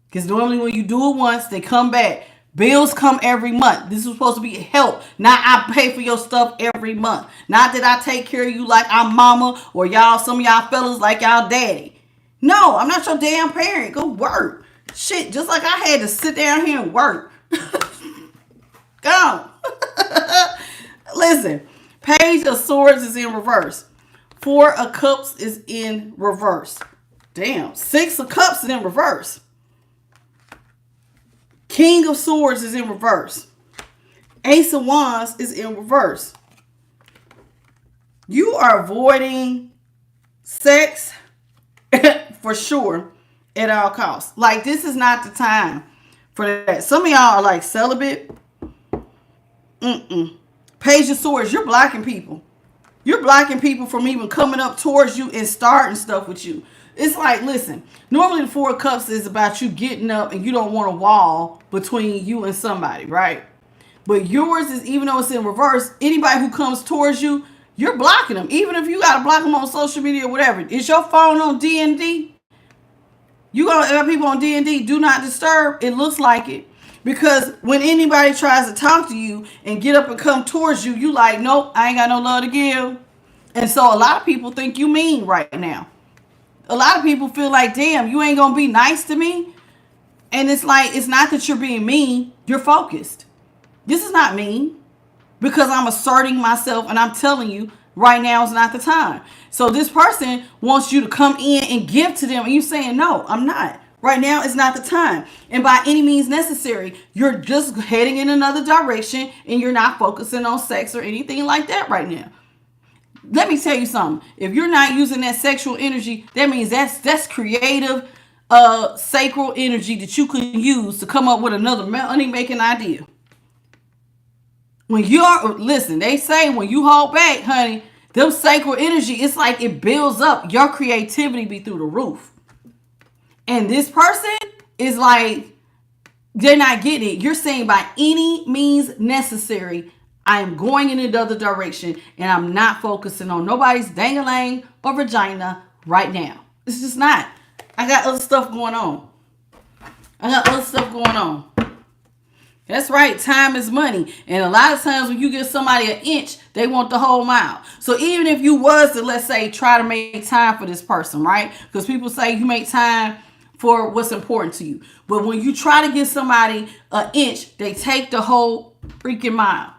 Because normally when you do it once, they come back. Bills come every month. This is supposed to be help. Not I pay for your stuff every month. Not that I take care of you like I'm mama, or y'all, some of y'all fellas like y'all daddy. No, I'm not your damn parent. Go work. Shit, just like I had to sit down here and work. Go. Listen, Page of Swords is in reverse. 4 of Cups is in reverse. Damn, 6 of Cups is in reverse. King of Swords is in reverse. Ace of Wands is in reverse. You are avoiding sex for sure at all costs. Like, this is not the time for that. Some of y'all are like celibate. Page Page of Swords, you're blocking people. You're blocking people from even coming up towards you and starting stuff with you. It's like, listen, normally the Four of Cups is about you getting up and you don't want a wall between you and somebody, right? But yours is, even though it's in reverse, anybody who comes towards you, you're blocking them. Even if you got to block them on social media or whatever. Is your phone on D&D? You gonna have people on D&D, do not disturb. It looks like it. Because when anybody tries to talk to you and get up and come towards you, you like, nope, I ain't got no love to give. And so a lot of people think you mean right now. A lot of people feel like, damn, you ain't going to be nice to me. And it's like, it's not that you're being mean. You're focused. This is not mean. Because I'm asserting myself and I'm telling you right now is not the time. So this person wants you to come in and give to them. And you're saying, no, I'm not. Right now is not the time. And by any means necessary, you're just heading in another direction and you're not focusing on sex or anything like that right now. Let me tell you something. If you're not using that sexual energy, that means that's creative, sacral energy that you can use to come up with another money-making idea. When listen, they say when you hold back, honey, those sacral energy, it's like it builds up. Your creativity be through the roof. And this person is like, they're not getting it. You're saying by any means necessary, I am going in another direction and I'm not focusing on nobody's dang-a-lang or vagina right now. It's just not. I got other stuff going on. That's right. Time is money. And a lot of times when you give somebody an inch, they want the whole mile. So even if you was to, let's say, try to make time for this person, right? Because people say you make time for what's important to you. But when you try to give somebody an inch, they take the whole freaking mile.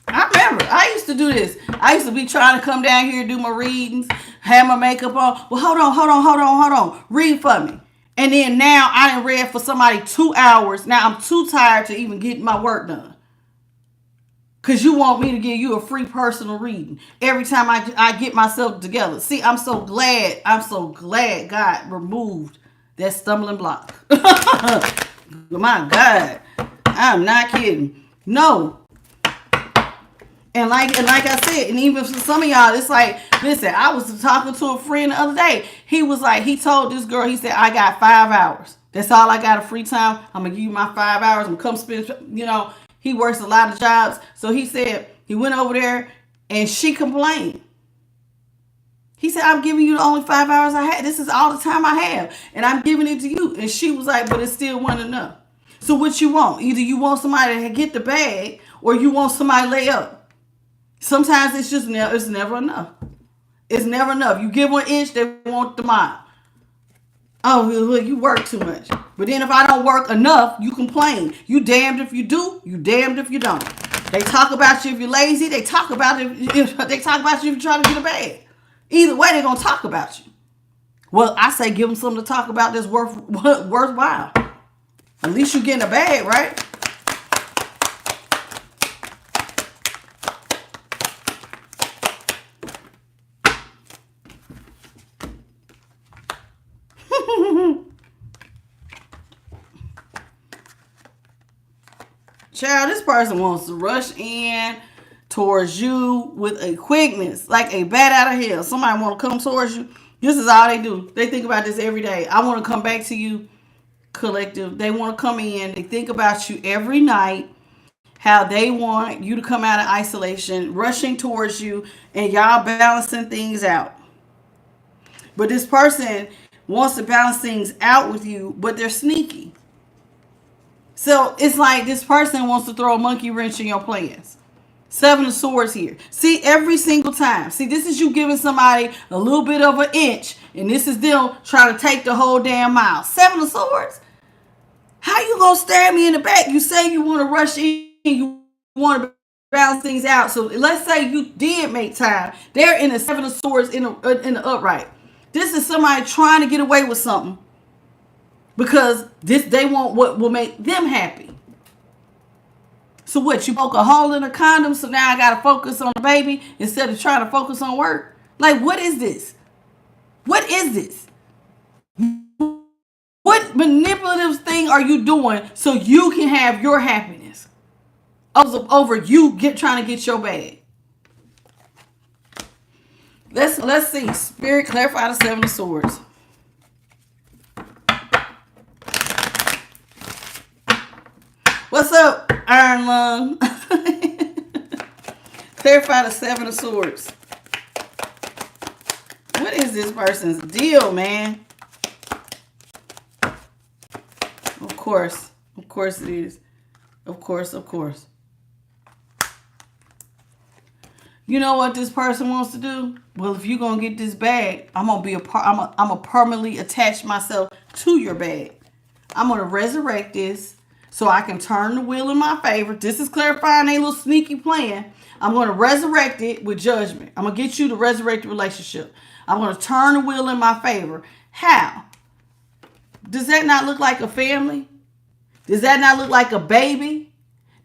I remember, I used to do this. I used to be trying to come down here and do my readings, have my makeup on. Well, hold on. Read for me. And then now I done read for somebody 2 hours. Now I'm too tired to even get my work done. Because you want me to give you a free personal reading every time I get myself together. See, I'm so glad God removed that stumbling block. My God. I'm not kidding. No. And like I said, and even for some of y'all, it's like, listen, I was talking to a friend the other day. He was like, he told this girl, he said, I got 5 hours. That's all I got of free time. I'm going to give you my 5 hours. I'm going to come spend, he works a lot of jobs. So he said, he went over there and she complained. He said, I'm giving you the only 5 hours I had. This is all the time I have. And I'm giving it to you. And she was like, but it still wasn't enough. So what you want? Either you want somebody to get the bag or you want somebody to lay up. Sometimes it's just it's never enough. It's never enough. You give 1 inch, they want the mile. Oh, you work too much. But then if I don't work enough, you complain. You damned if you do, you damned if you don't. They talk about you if you're lazy. They talk about you if you're trying to get a bag. Either way, they're gonna talk about you. Well, I say give them something to talk about that's worthwhile. At least you're getting a bag, right? Child, this person wants to rush in towards you with a quickness, like a bat out of hell. Somebody want to come towards you. This is all they do. They think about this every day. I want to come back to you, collective. They want to come in. They think about you every night, how they want you to come out of isolation, rushing towards you, and y'all balancing things out. But this person wants to balance things out with you, but they're sneaky. So it's like this person wants to throw a monkey wrench in your plans. 7 of Swords here. See, every single time. See, this is you giving somebody a little bit of an inch, and this is them trying to take the whole damn mile. 7 of Swords? How you gonna stab me in the back? You say you want to rush in, you want to balance things out. So let's say you did make time. They're in the 7 of Swords in the upright. This is somebody trying to get away with something. Because they want what will make them happy. So what, you poke a hole in a condom, so now I got to focus on the baby instead of trying to focus on work? Like, what is this? What is this? What manipulative thing are you doing so you can have your happiness? over you trying to get your bag. Let's see. Spirit, clarify the Seven of Swords. What's up, Iron Lung? Clarify the Seven of Swords. What is this person's deal, man? Of course. Of course it is. Of course, of course. You know what this person wants to do? Well, if you're gonna get this bag, I'm gonna permanently attach myself to your bag. I'm gonna resurrect this so I can turn the wheel in my favor. This is clarifying a little sneaky plan. I'm gonna resurrect it with judgment. I'm gonna get you to resurrect the relationship. I'm gonna turn the wheel in my favor. How? Does that not look like a family? Does that not look like a baby?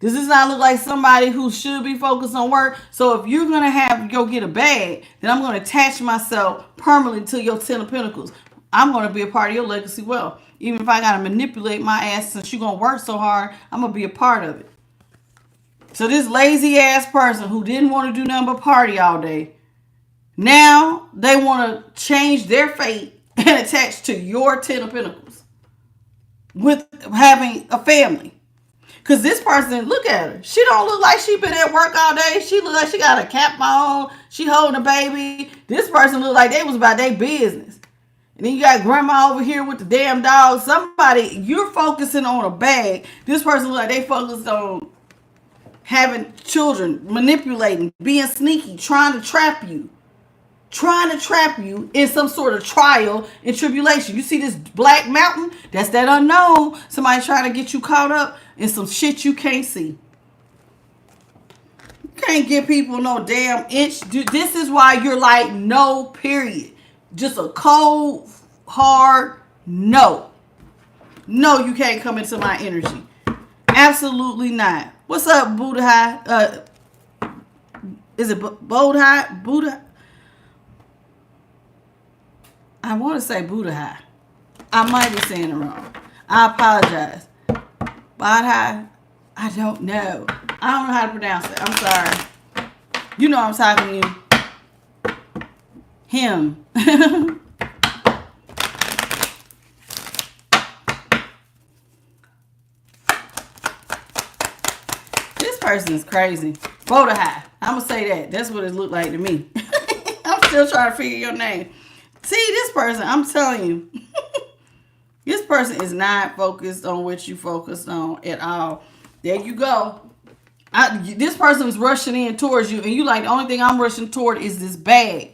Does this not look like somebody who should be focused on work? So if you're going to go get a bag, then I'm going to attach myself permanently to your 10 of Pentacles. I'm going to be a part of your legacy wealth. Even if I got to manipulate my ass since you're going to work so hard, I'm going to be a part of it. So this lazy ass person who didn't want to do nothing but party all day, now they want to change their fate and attach to your 10 of Pentacles with having a family. Because this person, look at her. She don't look like she been at work all day. She look like she got a cap on. She holding a baby. This person look like they was about their business. And then you got grandma over here with the damn dog. Somebody, you're focusing on a bag. This person look like they focused on having children, manipulating, being sneaky, trying to trap you. Trying to trap you in some sort of trial and tribulation. You see this black mountain? That's that unknown. Somebody trying to get you caught up in some shit you can't see. You can't give people no damn inch. This is why you're like, no, period. Just a cold, hard no. No, you can't come into my energy. Absolutely not. What's up, Buddha High? Is it Bold High? Buddha? I want to say Buddha High. I might be saying it wrong. I apologize. Badhai? I don't know. I don't know how to pronounce it. I'm sorry. You know I'm talking to you. Him. This person is crazy. Bodhi. I'm going to say that. That's what it looked like to me. I'm still trying to figure your name. See, this person, I'm telling you. This person is not focused on what you focused on at all. There you go. This person is rushing in towards you, and you like, the only thing I'm rushing toward is this bag.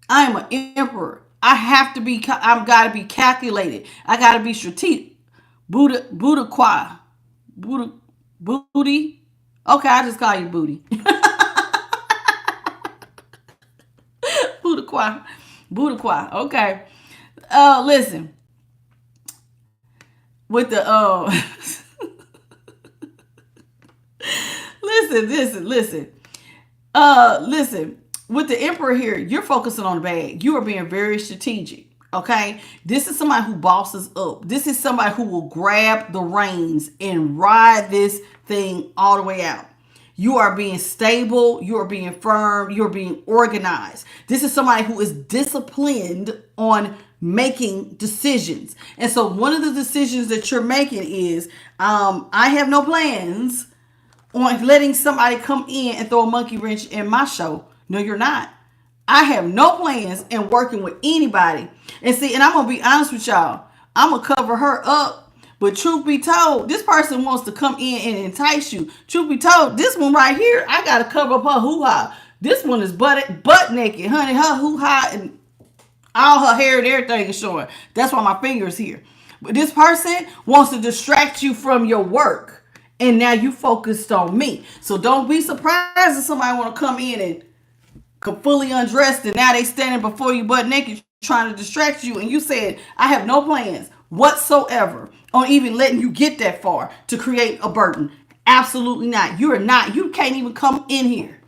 I am an emperor. I've got to be calculated. I got to be strategic. Buddha Kwa. Booty. Okay, I just call you Booty. Buddha Kwa. Okay. Listen. With the listen. With the emperor here, you're focusing on the bag. You are being very strategic. Okay, this is somebody who bosses up. This is somebody who will grab the reins and ride this thing all the way out. You are being stable. You are being firm. You're being organized. This is somebody who is disciplined on making decisions. And so one of the decisions that you're making is, I have no plans on letting somebody come in and throw a monkey wrench in my show. No, you're not. I have no plans in working with anybody. And see, and I'm going to be honest with y'all. I'm going to cover her up. But truth be told, this person wants to come in and entice you. Truth be told, this one right here, I got to cover up her hoo-ha. This one is butt naked, honey. Her hoo-ha and all her hair and everything is showing. That's why my finger's here. But this person wants to distract you from your work. And now you focused on me. So don't be surprised if somebody want to come in and come fully undressed and now they standing before you butt naked trying to distract you. And you said, I have no plans whatsoever on even letting you get that far to create a burden. Absolutely not. You are not. You can't even come in here.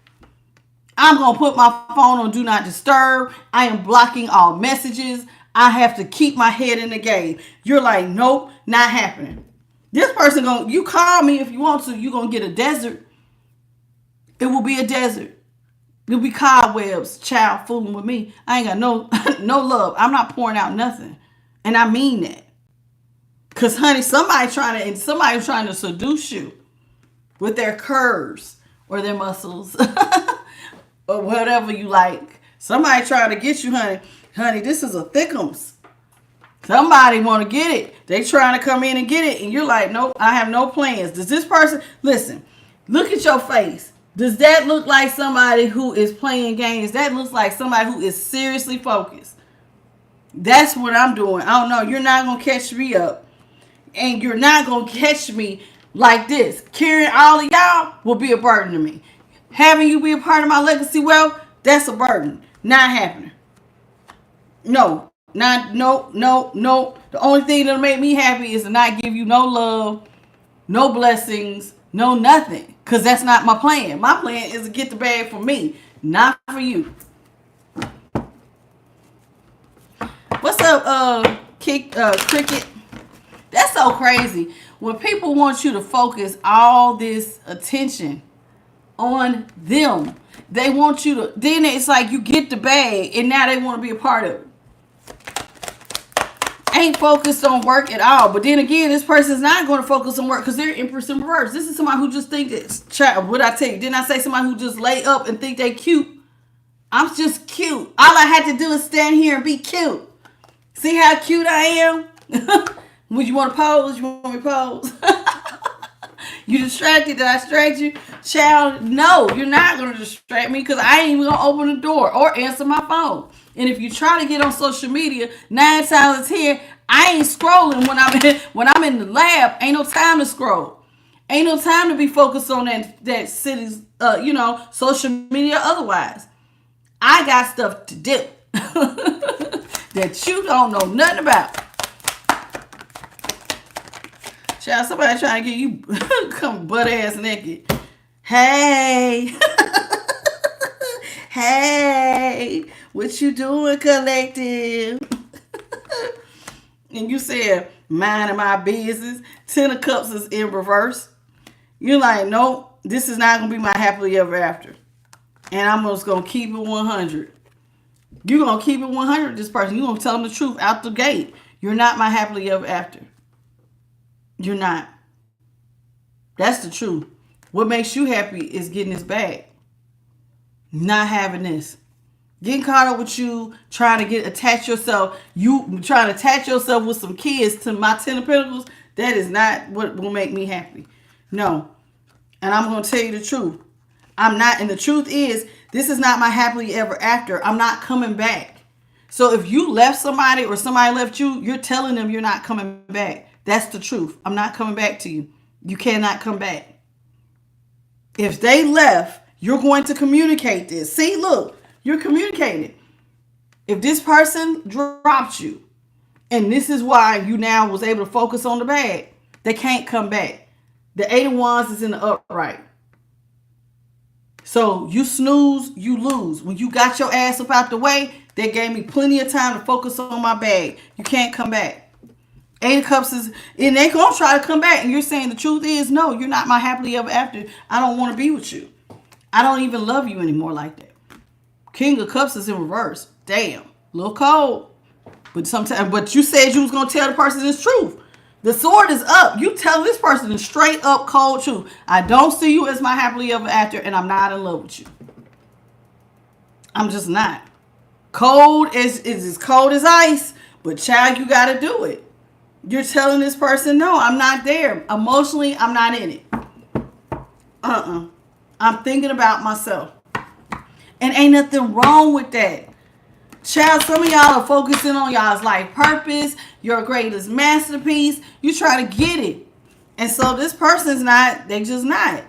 I'm going to put my phone on do not disturb. I am blocking all messages. I have to keep my head in the game. You're like, nope, not happening. This person you call me if you want to, you're going to get a desert. It will be a desert. It'll be cobwebs, child, fooling with me. I ain't got no love. I'm not pouring out nothing. And I mean that. Because, honey, somebody's trying to seduce you with their curves or their muscles or whatever you like. Somebody trying to get you, honey. Honey, this is a thickums. Somebody want to get it. They trying to come in and get it. And you're like, nope, I have no plans. Does this person, listen, look at your face. Does that look like somebody who is playing games? That looks like somebody who is seriously focused. That's what I'm doing. I don't know. You're not going to catch me up. And you're not going to catch me like this. Carrying all of y'all will be a burden to me. Having you be a part of my legacy wealth, that's a burden. Not happening. No. No. The only thing that'll make me happy is to not give you no love, no blessings, no nothing. Because that's not my plan. My plan is to get the bag for me, not for you. What's up, Cricket? That's so crazy. When people want you to focus all this attention on them, they want you to, then it's like you get the bag and now they want to be a part of it. Ain't focused on work at all. But then again, this person's not going to focus on work because they're Empress in reverse. This is somebody who just think that, child, what I tell you, didn't I say somebody who just lay up and think they cute? I'm just cute. All I had to do is stand here and be cute. See how cute I am? Would you want to pose? You want me to pose? You distracted? Did I distract you? Child, no, you're not going to distract me because I ain't even going to open the door or answer my phone. And if you try to get on social media, 9 times out of 10, I ain't scrolling when I'm in the lab. Ain't no time to scroll. Ain't no time to be focused on that city's, social media otherwise. I got stuff to do that you don't know nothing about. Child, somebody trying to get you come butt ass naked. Hey. Hey. What you doing, collective? And you said, minding my business. 10 of Cups is in reverse. You're like, nope, this is not going to be my happily ever after. And I'm just going to keep it 100. You're going to keep it 100 this person. You're going to tell them the truth out the gate. You're not my happily ever after. You're not. That's the truth. What makes you happy is getting this bag. Not having this. Getting caught up with you, trying to attach yourself. You trying to attach yourself with some kids to my 10 of Pentacles. That is not what will make me happy. No. And I'm going to tell you the truth. I'm not. And the truth is, this is not my happily ever after. I'm not coming back. So if you left somebody or somebody left you, you're telling them you're not coming back. That's the truth. I'm not coming back to you. You cannot come back. If they left, you're going to communicate this. See, look. You're communicating. If this person dropped you, and this is why you now was able to focus on the bag, they can't come back. The 8 of Wands is in the upright. So you snooze, you lose. When you got your ass up out the way, they gave me plenty of time to focus on my bag. You can't come back. 8 of Cups is, and they gonna try to come back. And you're saying the truth is, no, you're not my happily ever after. I don't want to be with you. I don't even love you anymore like that. King of Cups is in reverse. Damn. A little cold. But you said you was going to tell the person the truth. The sword is up. You tell this person the straight up cold truth. I don't see you as my happily ever after, and I'm not in love with you. I'm just not. Cold is as cold as ice, but child, you got to do it. You're telling this person, no, I'm not there. Emotionally, I'm not in it. I'm thinking about myself. And ain't nothing wrong with that. Child, some of y'all are focusing on y'all's life purpose, your greatest masterpiece. You try to get it. And so this person's not, they just not.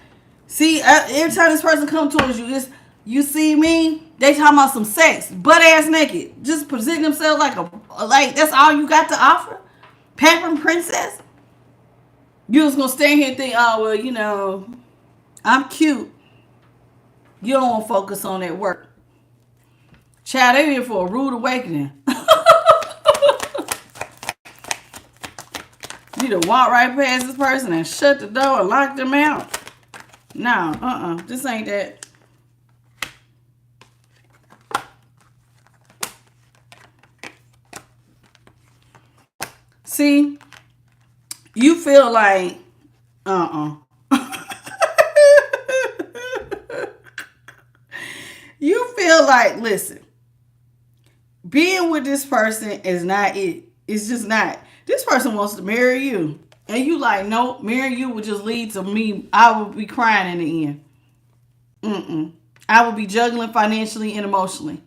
See, every time this person comes towards you, you see me, they talking about some sex, butt ass naked. Just present themselves like that's all you got to offer? Pampering princess? You just gonna stand here and think, oh, well, I'm cute. You don't want to focus on that work. Child, they're here for a rude awakening. You to walk right past this person and shut the door and lock them out. No, this ain't that. See, you feel like, You feel like, listen, being with this person is not it. It's just not. This person wants to marry you. And you like, nope, marrying you would just lead to me. I would be crying in the end. I would be juggling financially and emotionally.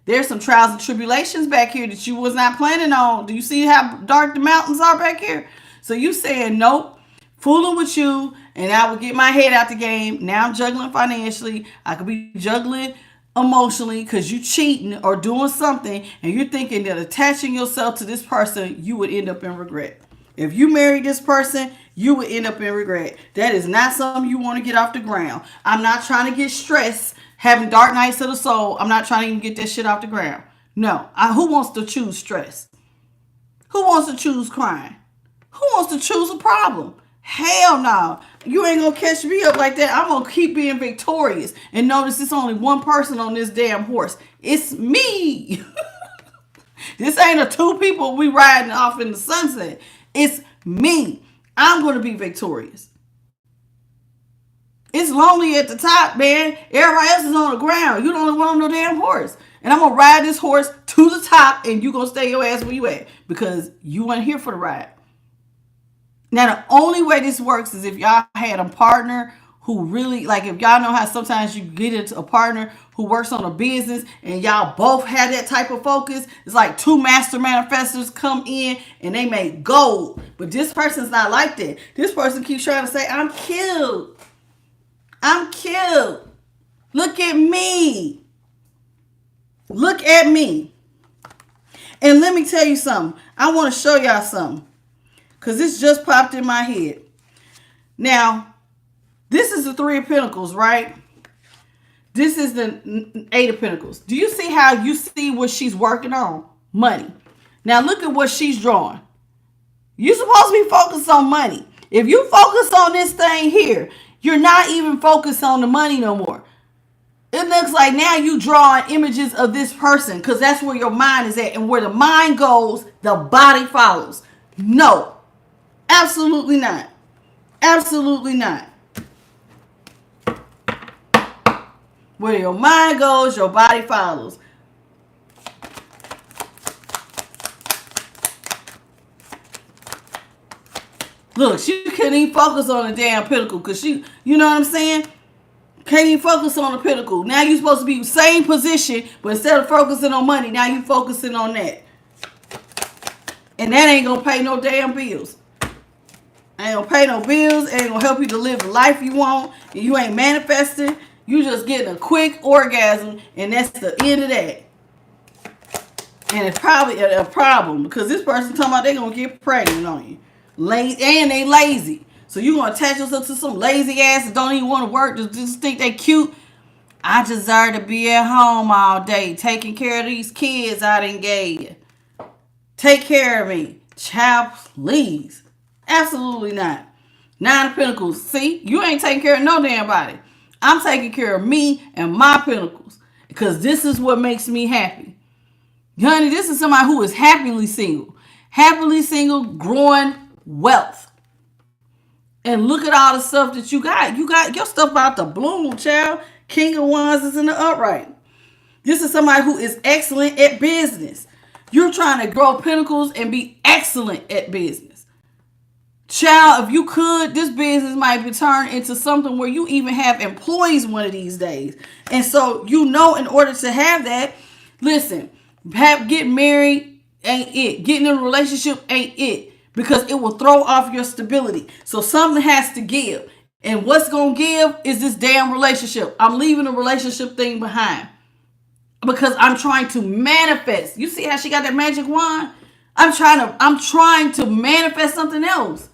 There's some trials and tribulations back here that you was not planning on. Do you see how dark the mountains are back here? So you saying, nope, fooling with you, and I would get my head out the game. Now I'm juggling financially. I could be juggling emotionally because you cheating or doing something, and you're thinking that attaching yourself to this person, you would end up in regret. If you married this person, you would end up in regret. That is not something you want to get off the ground. I'm not trying to get stressed, having dark nights of the soul. I'm not trying to even get that shit off the ground. No. Who wants to choose stress? Who wants to choose crying? Who wants to choose a problem? Hell no. You ain't going to catch me up like that. I'm going to keep being victorious. And notice it's only one person on this damn horse. It's me. This ain't a two people we riding off in the sunset. It's me. I'm going to be victorious. It's lonely at the top, man. Everybody else is on the ground. You don't want no damn horse. And I'm going to ride this horse to the top, and you going to stay your ass where you at because you weren't here for the ride. Now, the only way this works is if y'all had a partner who really, like if y'all know how sometimes you get into a partner who works on a business and y'all both have that type of focus. It's like two master manifestors come in and they make gold. But this person's not like that. This person keeps trying to say, I'm cute. I'm cute. Look at me. Look at me. And let me tell you something. I want to show y'all something. Because this just popped in my head. Now, this is the Three of Pentacles, right? This is the Eight of Pentacles. Do you see how you see what she's working on? Money. Now, look at what she's drawing. You're supposed to be focused on money. If you focus on this thing here, you're not even focused on the money no more. It looks like now you drawing images of this person because that's where your mind is at. And where the mind goes, the body follows. No. Absolutely not. Absolutely not. Where your mind goes, your body follows. Look, she couldn't even focus on the damn pinnacle because she, you know what I'm saying? Can't even focus on the pinnacle. Now you're supposed to be same position, but instead of focusing on money, now you focusing on that. And that ain't gonna pay no damn bills. Ain't gonna pay no bills. Ain't gonna help you to live the life you want. And you ain't manifesting. You just getting a quick orgasm, and that's the end of that. And it's probably a problem because this person talking about they gonna get pregnant on you. And they lazy. So you gonna attach yourself to some lazy ass that don't even want to work, just think they cute. I deserve to be at home all day, taking care of these kids I done gave you. Take care of me. Child, please. Absolutely not. Nine of Pentacles. See, you ain't taking care of no damn body. I'm taking care of me and my pentacles because this is what makes me happy. Honey, this is somebody who is happily single. Happily single, growing wealth. And look at all the stuff that you got. You got your stuff about to bloom, child. King of Wands is in the upright. This is somebody who is excellent at business. You're trying to grow pentacles and be excellent at business. Child, if you could, this business might be turned into something where you even have employees one of these days. And so, you know, in order to have that, listen, getting married ain't it. Getting in a relationship ain't it. Because it will throw off your stability. So something has to give. And what's going to give is this damn relationship. I'm leaving the relationship thing behind. Because I'm trying to manifest. You see how she got that magic wand? I'm trying to manifest something else.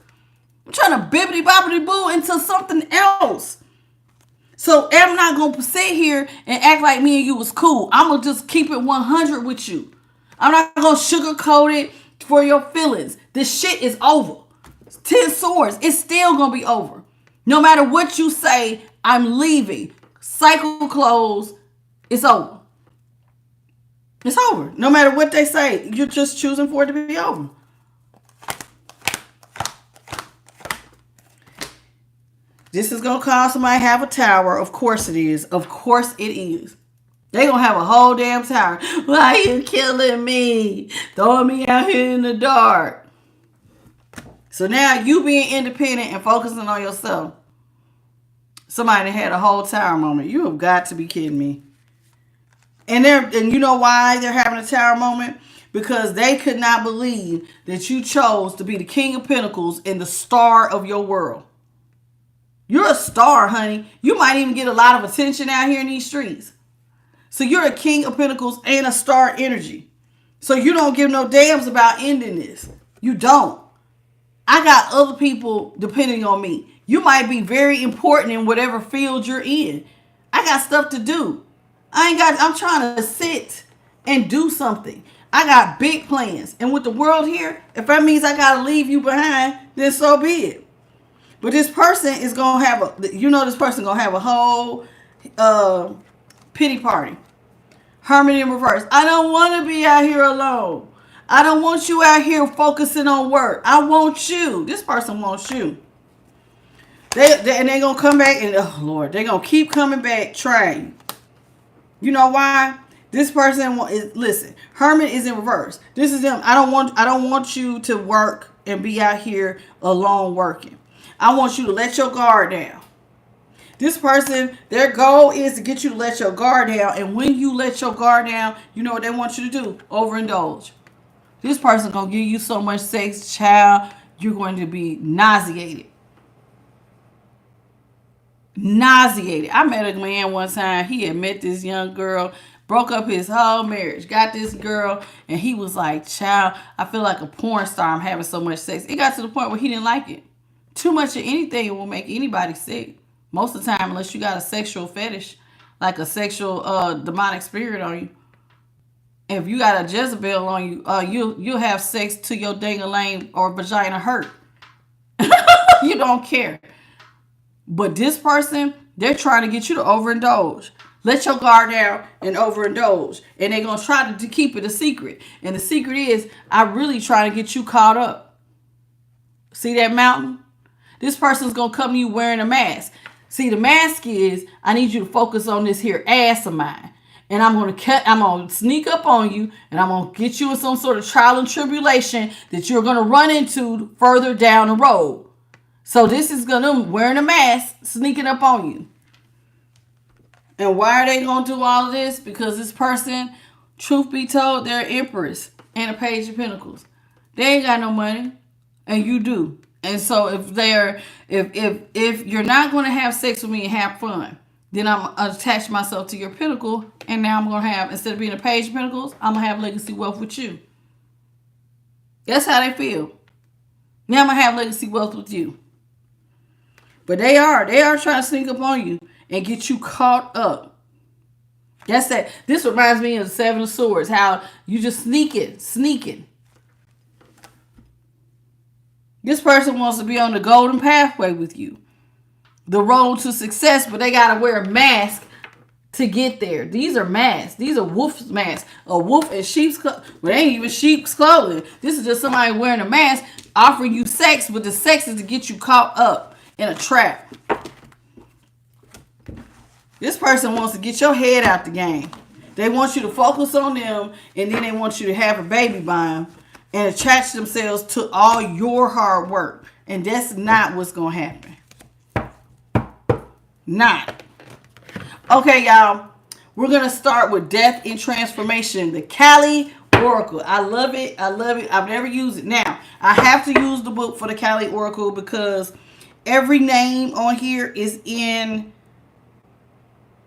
I'm trying to bibbity bobbity boo into something else. So I'm not going to sit here and act like me and you was cool. I'm going to just keep it 100 with you. I'm not going to sugarcoat it for your feelings. This shit is over. 10 swords. It's still going to be over. No matter what you say, I'm leaving. Cycle closed. It's over. It's over. No matter what they say, you're just choosing for it to be over. This is going to cause somebody to have a tower. Of course it is. Of course it is. They're going to have a whole damn tower. Why are you killing me? Throwing me out here in the dark. So now you being independent and focusing on yourself. Somebody had a whole tower moment. You have got to be kidding me. And you know why they're having a tower moment? Because they could not believe that you chose to be the King of Pentacles and the star of your world. You're a star, honey. You might even get a lot of attention out here in these streets. So you're a King of Pentacles and a star energy. So you don't give no damns about ending this. You don't. I got other people depending on me. You might be very important in whatever field you're in. I got stuff to do. I'm trying to sit and do something. I got big plans. And with the world here, if that means I got to leave you behind, then so be it. But this person is going to have this person going to have a whole pity party. Hermit in reverse. I don't want to be out here alone. I don't want you out here focusing on work. I want you. This person wants you. They're going to come back and, oh, Lord, they're going to keep coming back trying. You know why? This person listen, Hermit is in reverse. This is them. I don't want you to work and be out here alone working. I want you to let your guard down. This person, their goal is to get you to let your guard down. And when you let your guard down, you know what they want you to do? Overindulge. This person going to give you so much sex, child, you're going to be nauseated. Nauseated. I met a man one time. He had met this young girl, broke up his whole marriage, got this girl, and he was like, child, I feel like a porn star. I'm having so much sex. It got to the point where he didn't like it. Too much of anything will make anybody sick. Most of the time, unless you got a sexual fetish, like a sexual demonic spirit on you. If you got a Jezebel on you, you'll have sex till your ding-a-ling or vagina hurt. You don't care. But this person, they're trying to get you to overindulge. Let your guard down and overindulge. And they're going to try to keep it a secret. And the secret is, I'm really trying to get you caught up. See that mountain? This person's going to come to you wearing a mask. See, the mask is, I need you to focus on this here ass of mine. And I'm going to sneak up on you, and I'm going to get you in some sort of trial and tribulation that you're going to run into further down the road. So this is going to wearing a mask, sneaking up on you. And why are they going to do all of this? Because this person, truth be told, they're an empress and a page of pentacles. They ain't got no money, and you do. And so if you're not going to have sex with me and have fun, then I'm attach myself to your pinnacle, and now I'm going to have, instead of being a page of pentacles, I'm going to have legacy wealth with you. That's how they feel. Now I'm going to have legacy wealth with you. But they are trying to sneak up on you and get you caught up. That's that. This reminds me of the Seven of Swords, how you just sneaking. This person wants to be on the golden pathway with you. The road to success, but they got to wear a mask to get there. These are masks. These are wolf's masks. A wolf in sheep's clothing. Well, they ain't even sheep's clothing. This is just somebody wearing a mask offering you sex, but the sex is to get you caught up in a trap. This person wants to get your head out the game. They want you to focus on them, and then they want you to have a baby by them and attach themselves to all your hard work. And that's not what's going to happen. Not. Okay, y'all. We're going to start with Death and Transformation. The Kali Oracle. I love it. I love it. I've never used it. Now, I have to use the book for the Kali Oracle because every name on here is in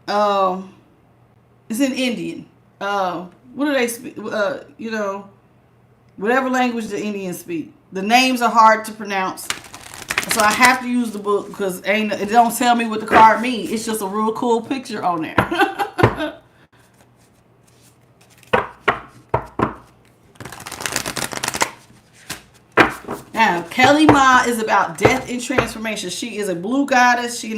it's in Indian. What do they speak? Whatever language the Indians speak. The names are hard to pronounce. So I have to use the book because it don't tell me what the card means. It's just a real cool picture on there. Now, Kelly Ma is about death and transformation. She is a blue goddess. She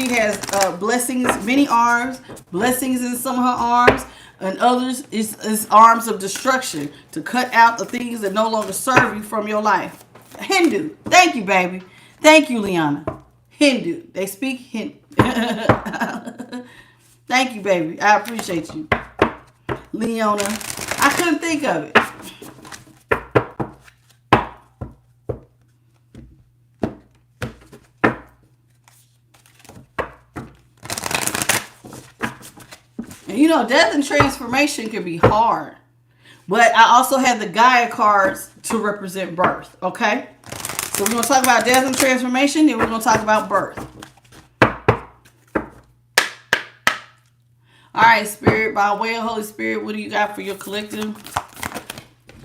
has blessings, many arms, blessings in some of her arms, and others is arms of destruction to cut out the things that no longer serve you from your life. Hindu. Thank you, baby. Thank you, Liana. Hindu. They speak Hindu. Thank you, baby. I appreciate you. Leona. I couldn't think of it. And you know, death and transformation can be hard. But I also have the Gaia cards to represent birth. Okay? So we're going to talk about death and transformation. Then we're going to talk about birth. All right, Spirit. By way of Holy Spirit, what do you got for your collective?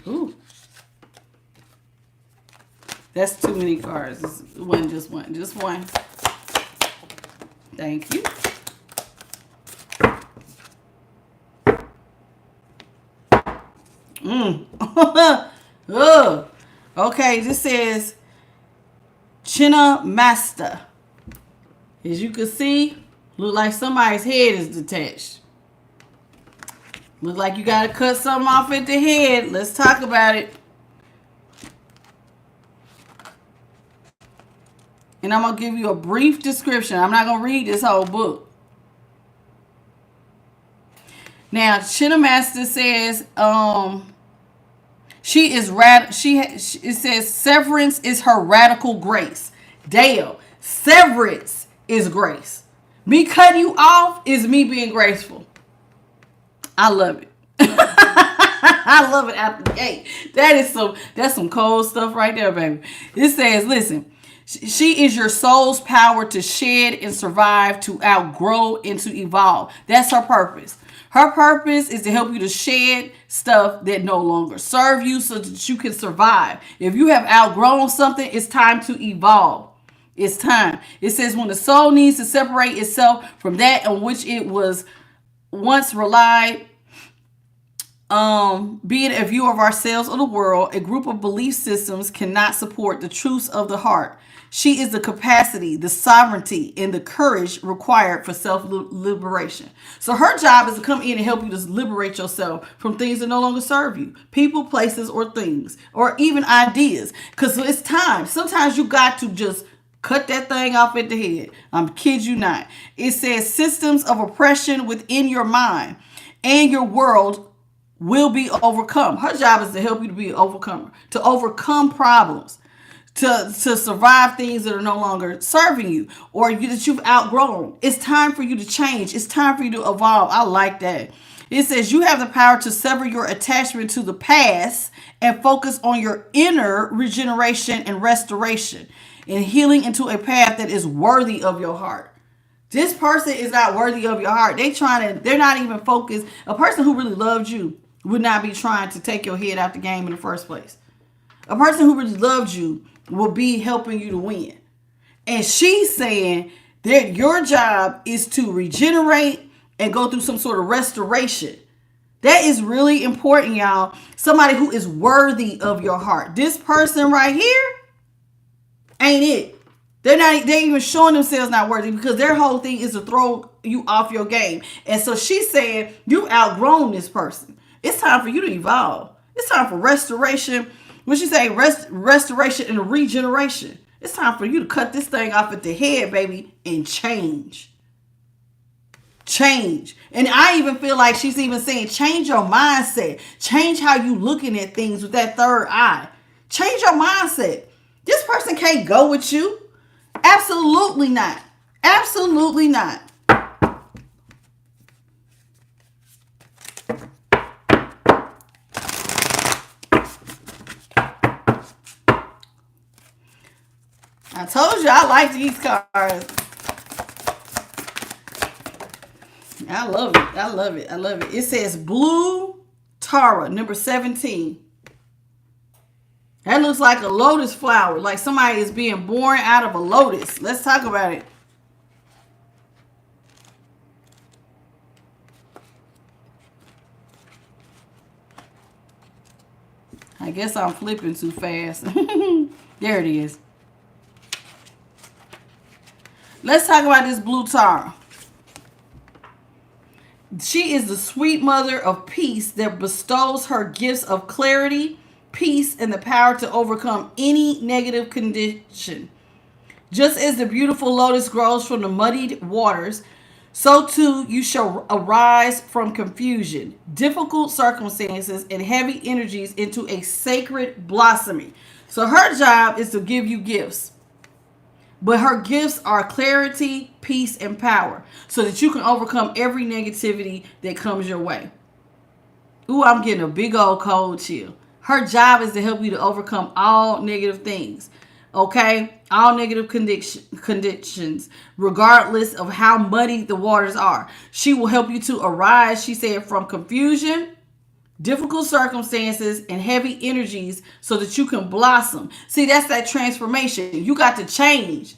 Ooh. That's too many cards. Just one. Just one. Thank you. Okay, this says Chinna Master. As you can see, look like somebody's head is detached. Look like you got to cut something off at the head. Let's talk about it. And I'm going to give you a brief description. I'm not going to read this whole book. Now, Chinna Master says, it says severance is her radical grace. Dale, severance is grace. Me cutting you off is me being graceful. I love it. I love it out the gate. That's some cold stuff right there, baby. It says, listen, she is your soul's power to shed and survive, to outgrow and to evolve. That's her purpose. Her purpose is to help you to shed stuff that no longer serve you so that you can survive. If you have outgrown something, it's time to evolve. It's time. It says when the soul needs to separate itself from that on which it was once relied, be it a view of ourselves or the world, a group of belief systems cannot support the truths of the heart. She is the capacity, the sovereignty, and the courage required for self-liberation. So her job is to come in and help you to liberate yourself from things that no longer serve you. People, places, or things, or even ideas. Because it's time. Sometimes you got to just cut that thing off at the head. I'm kid you not. It says systems of oppression within your mind and your world will be overcome. Her job is to help you to be an overcomer, to overcome problems, to survive things that are no longer serving you or that you've outgrown. It's time for you to change. It's time for you to evolve. I like that. It says you have the power to sever your attachment to the past and focus on your inner regeneration and restoration and healing into a path that is worthy of your heart. This person is not worthy of your heart. They're not even focused. A person who really loved you would not be trying to take your head out the game in the first place. A person who really loved you will be helping you to win. And she's saying that your job is to regenerate and go through some sort of restoration. That is really important, y'all. Somebody who is worthy of your heart. This person right here ain't it. They even showing themselves not worthy because their whole thing is to throw you off your game. And so she's saying you've outgrown this person. It's time for you to evolve. It's time for restoration. What she say? Restoration and regeneration. It's time for you to cut this thing off at the head, baby, and change. Change. And I even feel like she's even saying change your mindset. Change how you looking at things with that third eye. Change your mindset. This person can't go with you. Absolutely not. Absolutely not. I told you I like these cards. I love it. I love it. I love it. It says Blue Tara, number 17. That looks like a lotus flower, like somebody is being born out of a lotus. Let's talk about it. I guess I'm flipping too fast. There it is. Let's talk about this blue Tara. She is the sweet mother of peace that bestows her gifts of clarity, peace, and the power to overcome any negative condition. Just as the beautiful lotus grows from the muddied waters, so too you shall arise from confusion, difficult circumstances, and heavy energies into a sacred blossoming. So her job is to give you gifts. But her gifts are clarity, peace, and power so that you can overcome every negativity that comes your way. Ooh, I'm getting a big old cold chill. Her job is to help you to overcome all negative things. Okay? All negative conditions, regardless of how muddy the waters are. She will help you to arise, she said, from confusion, difficult circumstances, and heavy energies so that you can blossom. See, that's that transformation. You got to change.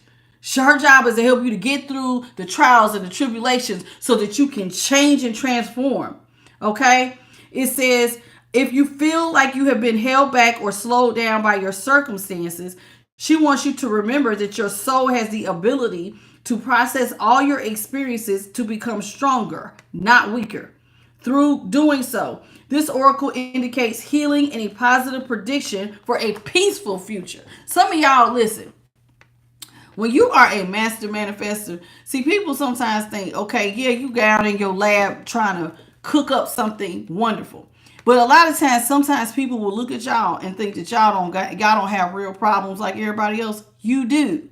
Her job is to help you to get through the trials and the tribulations so that you can change and transform. Okay? It says, if you feel like you have been held back or slowed down by your circumstances, she wants you to remember that your soul has the ability to process all your experiences to become stronger, not weaker. Through doing so, this oracle indicates healing and a positive prediction for a peaceful future. Some of y'all, listen, when you are a master manifester, see, people sometimes think, okay, yeah, you go out in your lab trying to cook up something wonderful. But a lot of times, sometimes people will look at y'all and think that y'all don't have real problems like everybody else. You do.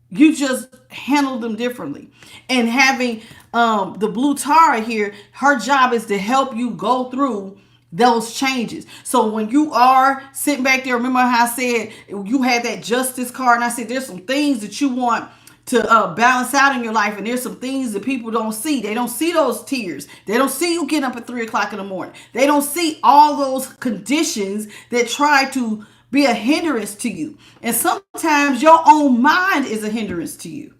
You just handle them differently. And having the blue Tara here, her job is to help you go through those changes. So when you are sitting back there, remember how I said you had that justice card, and I said there's some things that you want to balance out in your life, and there's some things that people don't see. They don't see those tears. They don't see you getting up at 3 o'clock in the morning. They don't see all those conditions that try to be a hindrance to you. And sometimes your own mind is a hindrance to you,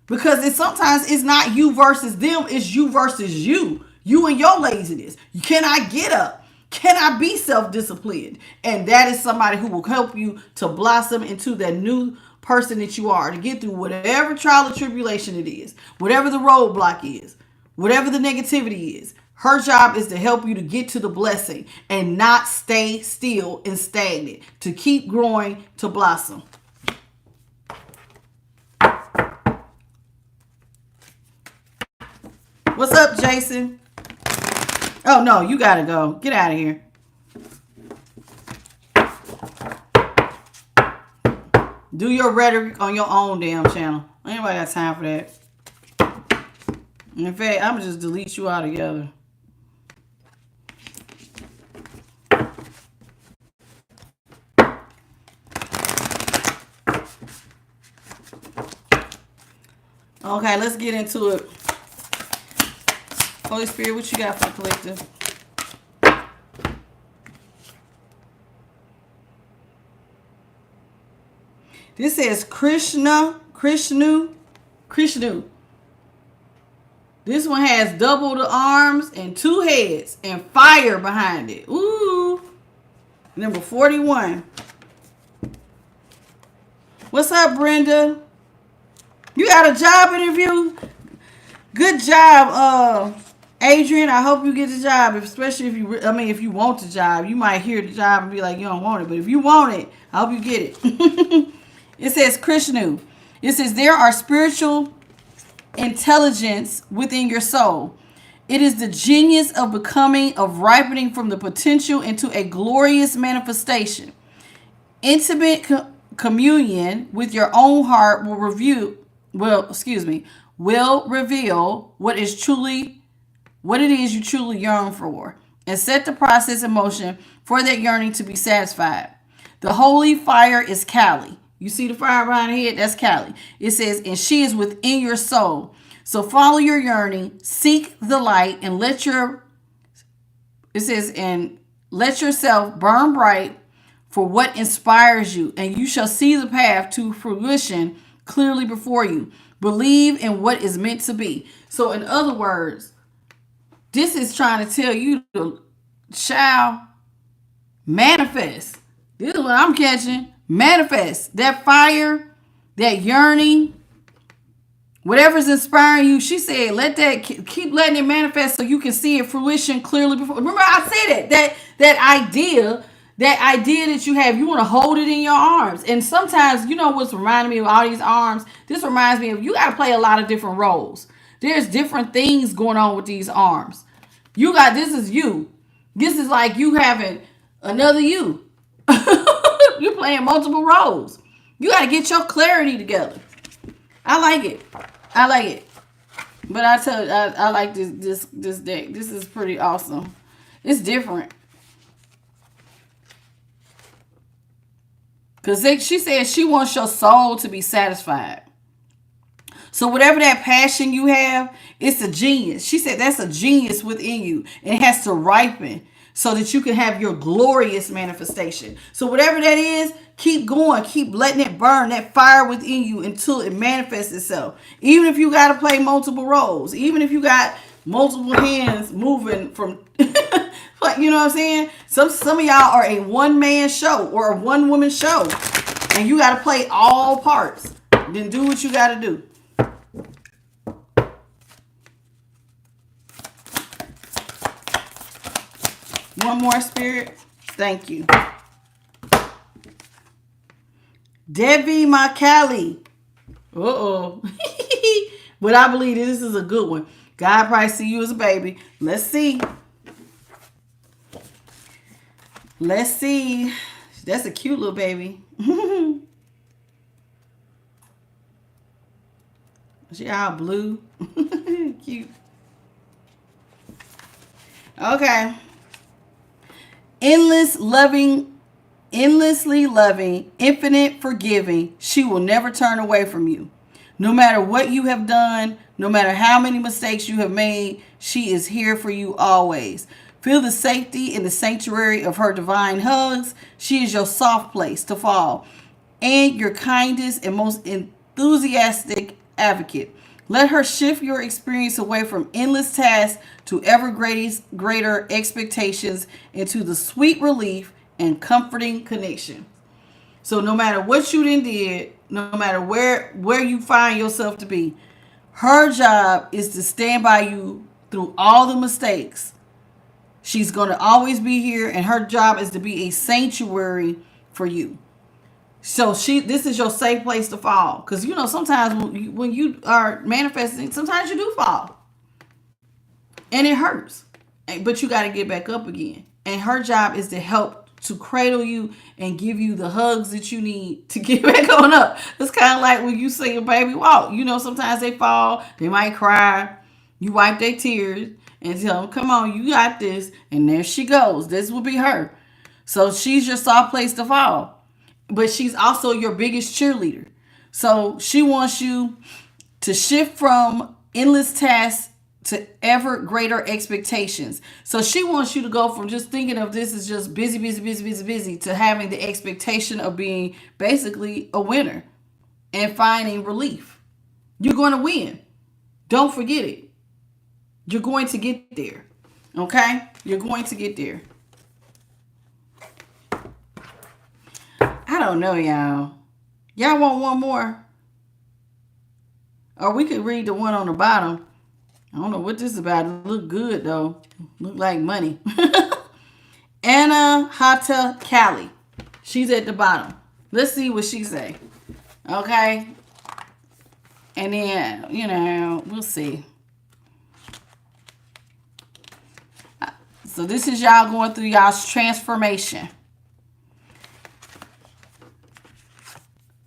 because sometimes it's not you versus them, it's you versus you. You and your laziness. Can I get up? Can I be self-disciplined? And that is somebody who will help you to blossom into that new person that you are, to get through whatever trial or tribulation it is, whatever the roadblock is, whatever the negativity is. Her job is to help you to get to the blessing and not stay still and stagnant, to keep growing, to blossom. What's up, Jason? Oh, no, you got to go. Get out of here. Do your rhetoric on your own damn channel. Anybody got time for that? In fact, I'm going to just delete you altogether. Okay, let's get into it. Holy Spirit, what you got for the collective? This says Krishnu. This one has double the arms and 2 heads and fire behind it. Ooh. Number 41. What's up, Brenda? You got a job interview? Good job, Adrian. I hope you get the job, especially if you want the job. You might hear the job and be like, you don't want it. But if you want it, I hope you get it. It says Krishnu. It says there are spiritual intelligence within your soul. It is the genius of becoming, of ripening from the potential into a glorious manifestation. Intimate communion with your own heart will reveal what it is you truly yearn for, and set the process in motion for that yearning to be satisfied. The holy fire is Kali. You see the fire behind her head? That's Kali. It says, and she is within your soul. So follow your yearning, seek the light, and let yourself burn bright for what inspires you, and you shall see the path to fruition clearly before you. Believe in what is meant to be. So in other words, this is trying to tell you to, child, Manifest. This is what I'm catching. Manifest. That fire, that yearning, whatever's inspiring you. She said, let that keep letting it manifest so you can see it fruition clearly before. Remember I said that idea that you have, you want to hold it in your arms. And sometimes, you know what's reminding me of all these arms? This reminds me of, you got to play a lot of different roles. There's different things going on with these arms. This is you. This is like you having another you. You're playing multiple roles. You got to get your clarity together. I like it. But I tell you, I like this deck. This is pretty awesome. It's different. Because she said she wants your soul to be satisfied. So whatever that passion you have, it's a genius. She said that's a genius within you. And it has to ripen so that you can have your glorious manifestation. So whatever that is, keep going. Keep letting it burn, that fire within you, until it manifests itself. Even if you got to play multiple roles. Even if you got multiple hands moving from... You know what I'm saying? Some of y'all are a one-man show or a one-woman show. And you got to play all parts. Then do what you got to do. One more, Spirit. Thank you. Debbie Makali. Uh-oh. But I believe this is a good one. God probably see you as a baby. Let's see. Let's see. That's a cute little baby. She all blue. Cute. Okay. Endlessly loving, infinite forgiving. She will never turn away from you. No matter what you have done, no matter how many mistakes you have made, she is here for you always. Feel the safety in the sanctuary of her divine hugs. She is your soft place to fall and your kindest and most enthusiastic advocate. Let her shift your experience away from endless tasks to ever greater expectations into the sweet relief and comforting connection. So no matter what you did, no matter where you find yourself to be, her job is to stand by you through all the mistakes. She's going to always be here, and her job is to be a sanctuary for you. So this is your safe place to fall. Because, you know, sometimes when you are manifesting, sometimes you do fall. And it hurts. But you got to get back up again. And her job is to help to cradle you and give you the hugs that you need to get back on up. It's kind of like when you see a baby walk. You know, sometimes they fall. They might cry. You wipe their tears and tell them, come on, you got this. And there she goes. This will be her. So she's your soft place to fall. But she's also your biggest cheerleader. So she wants you to shift from endless tasks to ever greater expectations. So she wants you to go from just thinking of this as just busy to having the expectation of being basically a winner and finding relief. You're going to win. Don't forget it. You're going to get there. Okay? You're going to get there. I don't know, y'all. Y'all want one more? Or we could read the one on the bottom. I don't know what this is about. It look good, though. Look like money. Anna Hata Kali. She's at the bottom. Let's see what she say. Okay? And then, you know, we'll see. So this is y'all going through y'all's transformation.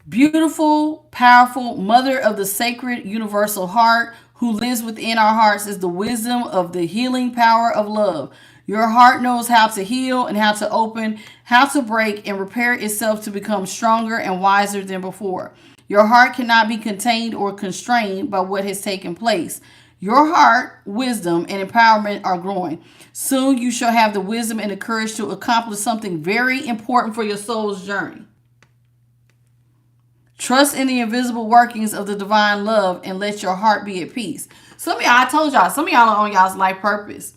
Beautiful, powerful mother of the sacred universal heart who lives within our hearts is the wisdom of the healing power of love. Your heart knows how to heal and how to open, how to break and repair itself to become stronger and wiser than before. Your heart cannot be contained or constrained by what has taken place. Your heart, wisdom, and empowerment are growing. Soon you shall have the wisdom and the courage to accomplish something very important for your soul's journey. Trust in the invisible workings of the divine love and let your heart be at peace. Some of y'all, I told y'all, some of y'all are on y'all's life purpose.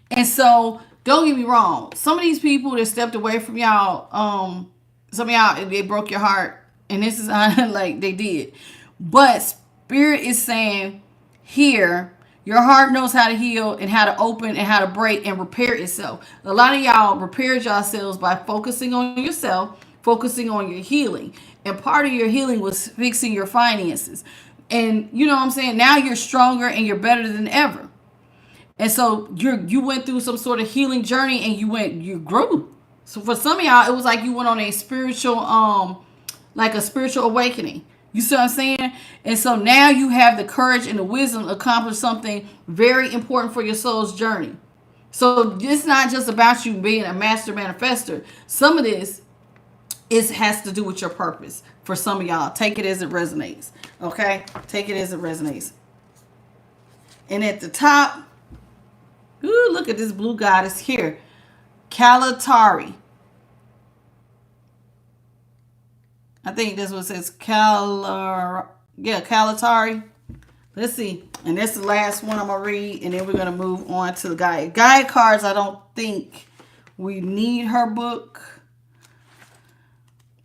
And so don't get me wrong. Some of these people that stepped away from y'all, some of y'all, they broke your heart. And this is like they did. But Spirit is saying here, your heart knows how to heal and how to open and how to break and repair itself. A lot of y'all repaired yourselves by focusing on yourself, focusing on your healing. And part of your healing was fixing your finances. And you know what I'm saying? Now you're stronger and you're better than ever. And so you went through some sort of healing journey and you grew. So for some of y'all, it was like you went on a spiritual, like a spiritual awakening. You see what I'm saying? And so now you have the courage and the wisdom to accomplish something very important for your soul's journey. So it's not just about you being a master manifester. Some of this has to do with your purpose. For some of y'all, take it as it resonates. Okay? Take it as it resonates. And at the top, ooh, look at this blue goddess here. Kalatari. I think this one says Kalatari. Let's see. And that's the last one I'm going to read. And then we're going to move on to the Gaia. Gaia cards, I don't think we need her book.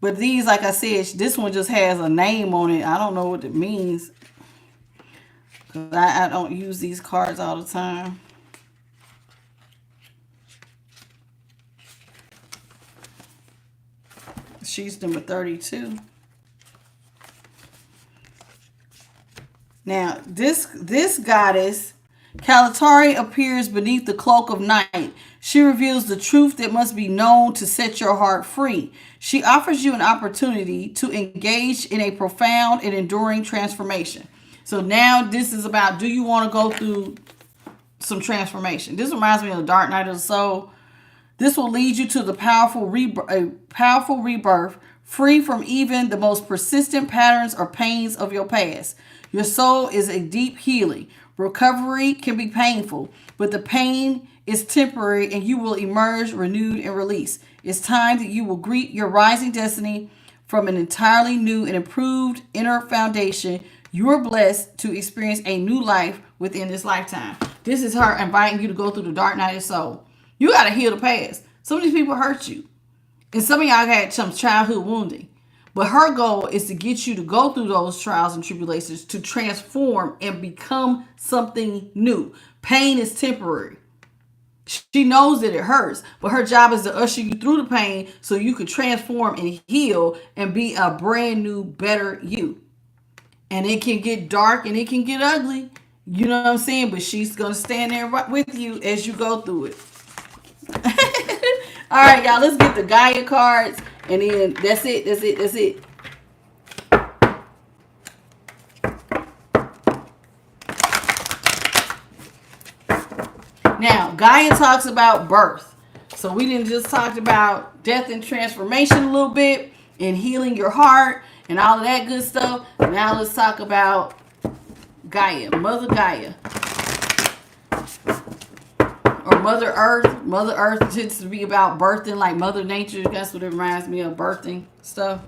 But these, like I said, this one just has a name on it. I don't know what it means. Because I don't use these cards all the time. She's number 32. Now, this goddess, Kalatari, appears beneath the cloak of night. She reveals the truth that must be known to set your heart free. She offers you an opportunity to engage in a profound and enduring transformation. So now this is about, do you want to go through some transformation? This reminds me of the Dark Night of the Soul. This will lead you to the powerful rebirth, free from even the most persistent patterns or pains of your past. Your soul is a deep healing. Recovery can be painful, but the pain is temporary and you will emerge renewed and released. It's time that you will greet your rising destiny from an entirely new and improved inner foundation. You are blessed to experience a new life within this lifetime. This is her inviting you to go through the dark night of soul. You got to heal the past. Some of these people hurt you. And some of y'all had some childhood wounding. But her goal is to get you to go through those trials and tribulations to transform and become something new. Pain is temporary. She knows that it hurts, but her job is to usher you through the pain so you can transform and heal and be a brand new, better you. And it can get dark and it can get ugly. You know what I'm saying? But she's going to stand there with you as you go through it. All right, y'all, let's get the Gaia cards. And then that's it. Now, Gaia talks about birth. So we didn't just talk about death and transformation a little bit and healing your heart and all of that good stuff. Now let's talk about Gaia, Mother Gaia. Or Mother Earth. Mother Earth tends to be about birthing, like Mother Nature. That's what it reminds me of, birthing stuff.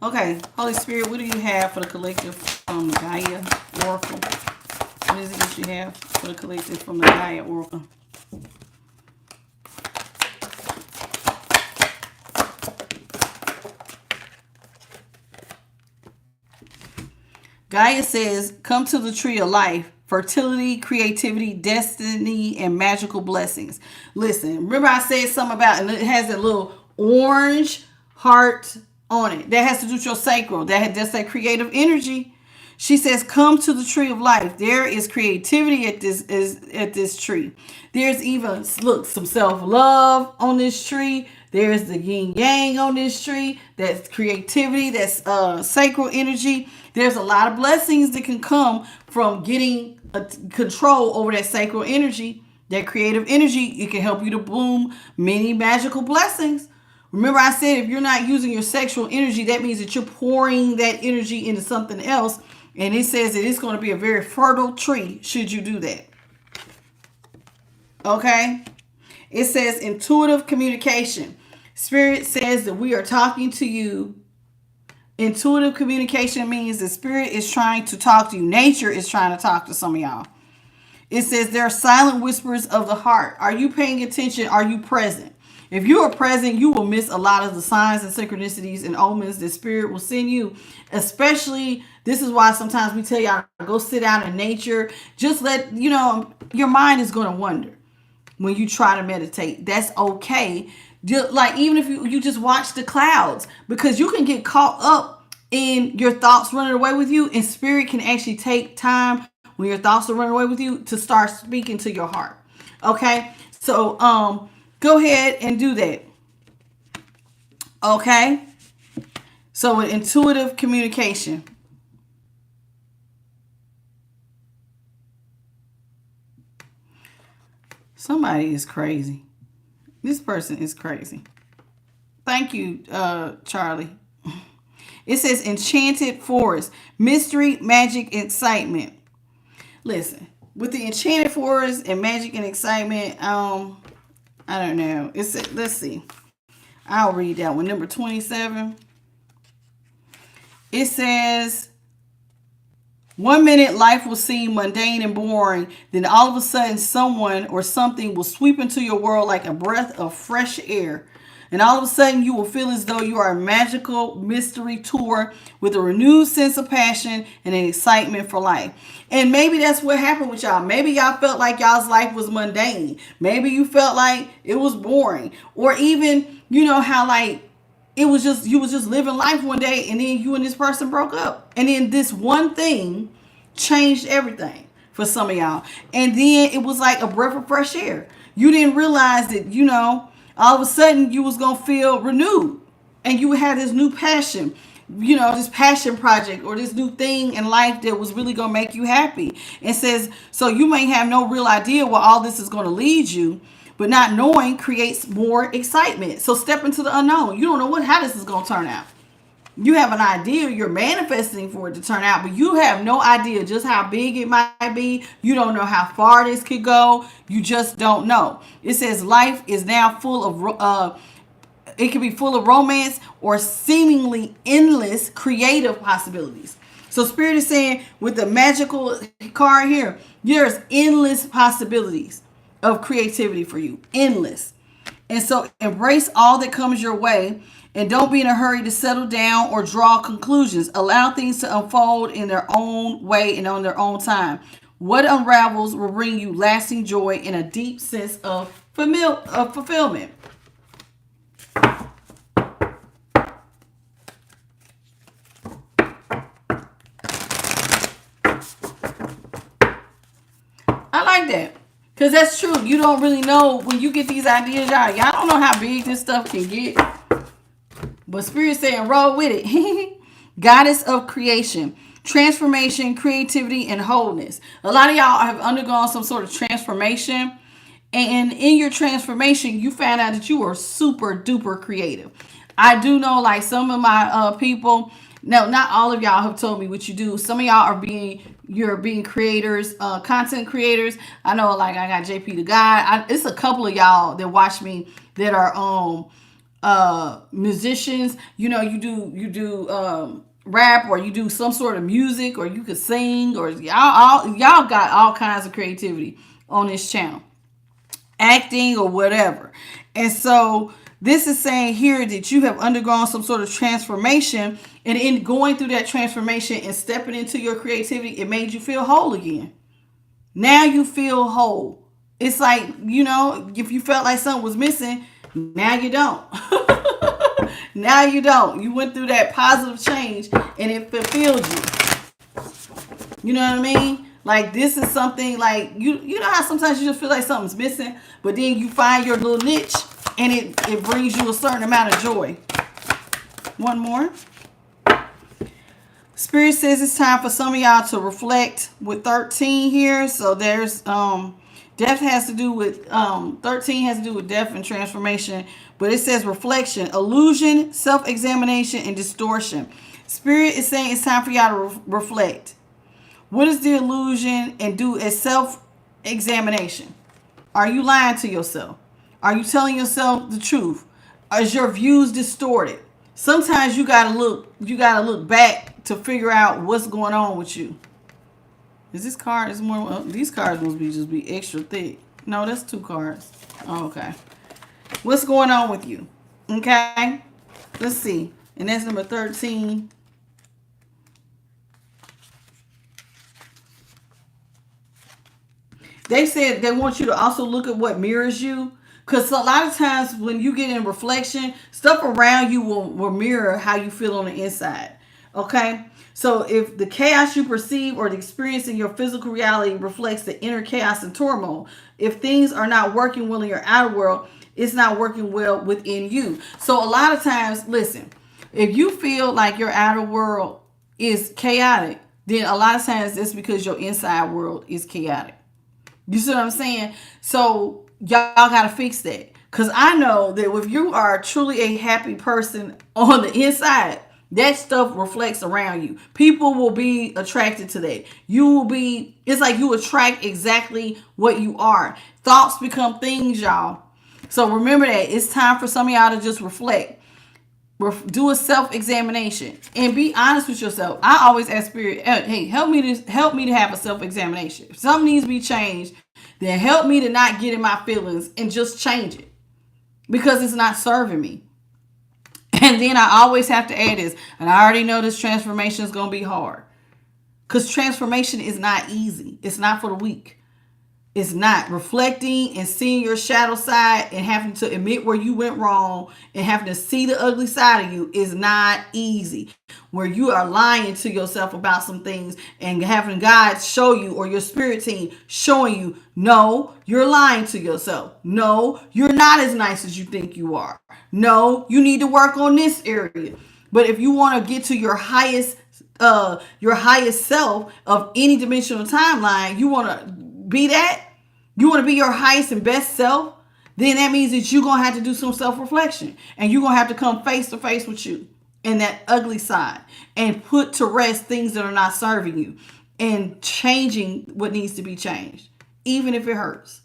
Okay, Holy Spirit, what do you have for the collective from the Gaia Oracle? What is it that you have for the collective from the Gaia Oracle? Gaia says, come to the tree of life. Fertility, creativity, destiny, and magical blessings. Listen, remember I said something about, and it has that little orange heart on it. That has to do with your sacral. That's that creative energy. She says, come to the tree of life. There is creativity at this tree. There's even, look, some self-love on this tree. There's the yin yang on this tree. That's creativity. That's sacral energy. There's a lot of blessings that can come from getting control over that sacral energy, that creative energy. It can help you to bloom many magical blessings. Remember I said if you're not using your sexual energy, that means that you're pouring that energy into something else And it says that it's going to be a very fertile tree should you do that. Okay? It says intuitive communication. Spirit says that we are talking to you. Intuitive communication means the spirit is trying to talk to you. Nature is trying to talk to some of y'all. It says there are silent whispers of the heart. Are you paying attention? Are you present? If you are present, you will miss a lot of the signs and synchronicities and omens that spirit will send you. Especially, this is why sometimes we tell y'all to go sit out in nature. Just let, your mind is going to wander when you try to meditate. That's okay. Like, even if you just watch the clouds, because you can get caught up in your thoughts running away with you, and spirit can actually take time when your thoughts are running away with you to start speaking to your heart. Okay? So, go ahead and do that. Okay? So, with intuitive communication. Somebody is crazy. This person is crazy. Thank you, Charlie. It says enchanted forest, mystery, magic, excitement. Listen, with the enchanted forest and magic and excitement, I don't know. Let's see. I'll read that one. Number 27. It says, 1 minute life will seem mundane and boring. Then all of a sudden someone or something will sweep into your world like a breath of fresh air. And all of a sudden you will feel as though you are a magical mystery tour with a renewed sense of passion and an excitement for life. And maybe that's what happened with y'all. Maybe y'all felt like y'all's life was mundane. Maybe you felt like it was boring. Or even, how like you was just living life one day and then you and this person broke up. And then this one thing changed everything for some of y'all. And then it was like a breath of fresh air. You didn't realize that, all of a sudden you was going to feel renewed and you had this new passion, this passion project or this new thing in life that was really going to make you happy. It says, so you may have no real idea where all this is going to lead you, but not knowing creates more excitement. So step into the unknown. You don't know how this is going to turn out. You have an idea, you're manifesting for it to turn out, but you have no idea just how big it might be. You don't know how far this could go. You just don't know. It says life is now full of, it can be full of romance or seemingly endless creative possibilities. So Spirit is saying with the magical card here, there's endless possibilities of creativity for you. Endless. And so embrace all that comes your way. And don't be in a hurry to settle down or draw conclusions. Allow things to unfold in their own way and on their own time. What unravels will bring you lasting joy and a deep sense of fulfillment. I like that. Because that's true. You don't really know when you get these ideas, y'all don't know how big this stuff can get. But Spirit's saying, roll with it. Goddess of creation, transformation, creativity, and wholeness. A lot of y'all have undergone some sort of transformation. And in your transformation, you found out that you were super duper creative. I do know like some of my people, no, not all of y'all have told me what you do. Some of y'all you're being creators, content creators. I know like I got JP the Guy. It's a couple of y'all that watch me that are musicians. You do rap or you do some sort of music or you could sing or y'all got all kinds of creativity on this channel, acting or whatever. And so this is saying here that you have undergone some sort of transformation, and in going through that transformation and stepping into your creativity, it made you feel whole again. Now you feel whole. It's like, if you felt like something was missing, now you don't. Now you don't. You went through that positive change and it fulfilled you. You know what I mean? Like this is something like, you know how sometimes you just feel like something's missing, but then you find your little niche and it brings you a certain amount of joy. One more. Spirit says it's time for some of y'all to reflect with 13 here. So there's death has to do with 13 has to do with death and transformation, but it says reflection, illusion, self-examination, and distortion. Spirit is saying it's time for y'all to reflect. What is the illusion? And do a self-examination. Are you lying to yourself? Are you telling yourself the truth? Is your views distorted? Sometimes you gotta look back to figure out what's going on with you. Is this card is more? These cards must be just be extra thick. No, that's 2 cards. Oh, okay. What's going on with you? Okay. Let's see. And that's number 13. They said they want you to also look at what mirrors you. Because a lot of times when you get in reflection, stuff around you will mirror how you feel on the inside. Okay? So if the chaos you perceive or the experience in your physical reality reflects the inner chaos and turmoil, if things are not working well in your outer world, it's not working well within you. So a lot of times, listen, if you feel like your outer world is chaotic, then a lot of times it's because your inside world is chaotic. You see what I'm saying? So y'all got to fix that. Because I know that if you are truly a happy person on the inside, that stuff reflects around you. People will be attracted to that. You will be, it's like you attract exactly what you are. Thoughts become things, y'all. So remember that. It's time for some of y'all to just reflect. Do a self-examination and be honest with yourself. I always ask Spirit, hey, help me to have a self-examination. If something needs to be changed, then help me to not get in my feelings and just change it because it's not serving me. And then I always have to add this, and I already know this transformation is going to be hard because transformation is not easy. It's not for the weak. It's not. Reflecting and seeing your shadow side and having to admit where you went wrong and having to see the ugly side of you is not easy. Where you are lying to yourself about some things and having God show you or your spirit team showing you, no, you're lying to yourself. No, you're not as nice as you think you are. No, you need to work on this area. But if you want to get to your highest self of any dimensional timeline, you want to be that, you want to be your highest and best self, then that means that you're going to have to do some self-reflection and you're going to have to come face to face with you and that ugly side and put to rest things that are not serving you and changing what needs to be changed, even if it hurts.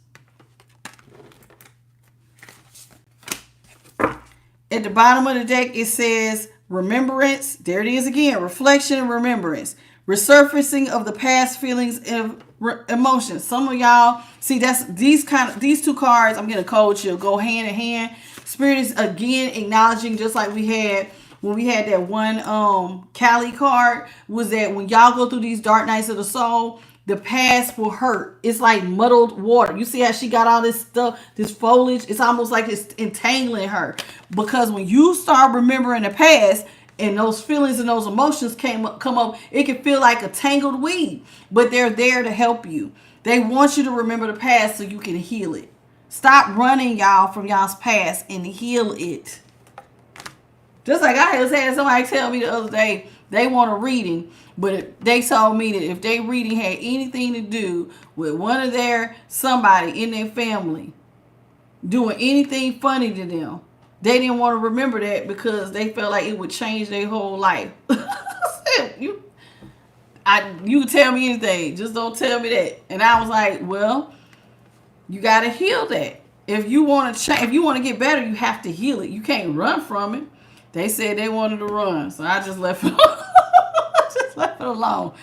At the bottom of the deck, it says remembrance. There it is again. Reflection and remembrance. Resurfacing of the past feelings and emotions. Some of y'all see that's these 2 cards. I'm getting a cold chill. Go hand in hand. Spirit is again acknowledging, just like we had when we had that one Cali card, was that when y'all go through these dark nights of the soul, the past will hurt. It's like muddled water. You see how she got all this stuff, this foliage? It's almost like it's entangling her. Because when you start remembering the past and those feelings and those emotions come up, it can feel like a tangled weed. But they're there to help you. They want you to remember the past so you can heal it. Stop running, y'all, from y'all's past and heal it. Just like I had somebody tell me the other day, they want a reading, but they told me that if they reading had anything to do with one of somebody in their family doing anything funny to them, they didn't want to remember that because they felt like it would change their whole life. You can tell me anything, just don't tell me that. And I was like, well, you got to heal that. If you want to change, if you want to get better, you have to heal it. You can't run from it. They said they wanted to run, so I just left it. Left it alone.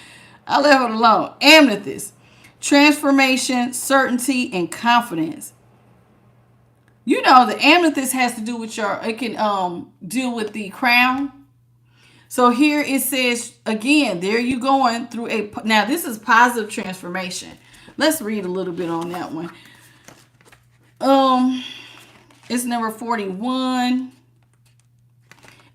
I left it alone. Amethyst. Transformation, certainty, and confidence. You know, the amethyst has to do with it can deal with the crown. So here it says, again, there you going through now this is positive transformation. Let's read a little bit on that one. It's number 41.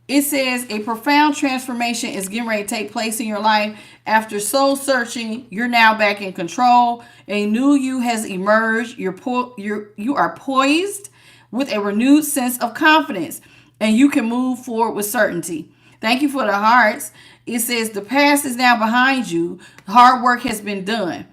It says a profound transformation is getting ready to take place in your life. After soul searching, you're now back in control. A new you has emerged. You are poised with a renewed sense of confidence, and you can move forward with certainty. Thank you for the hearts. It says the past is now behind you. Hard work has been done.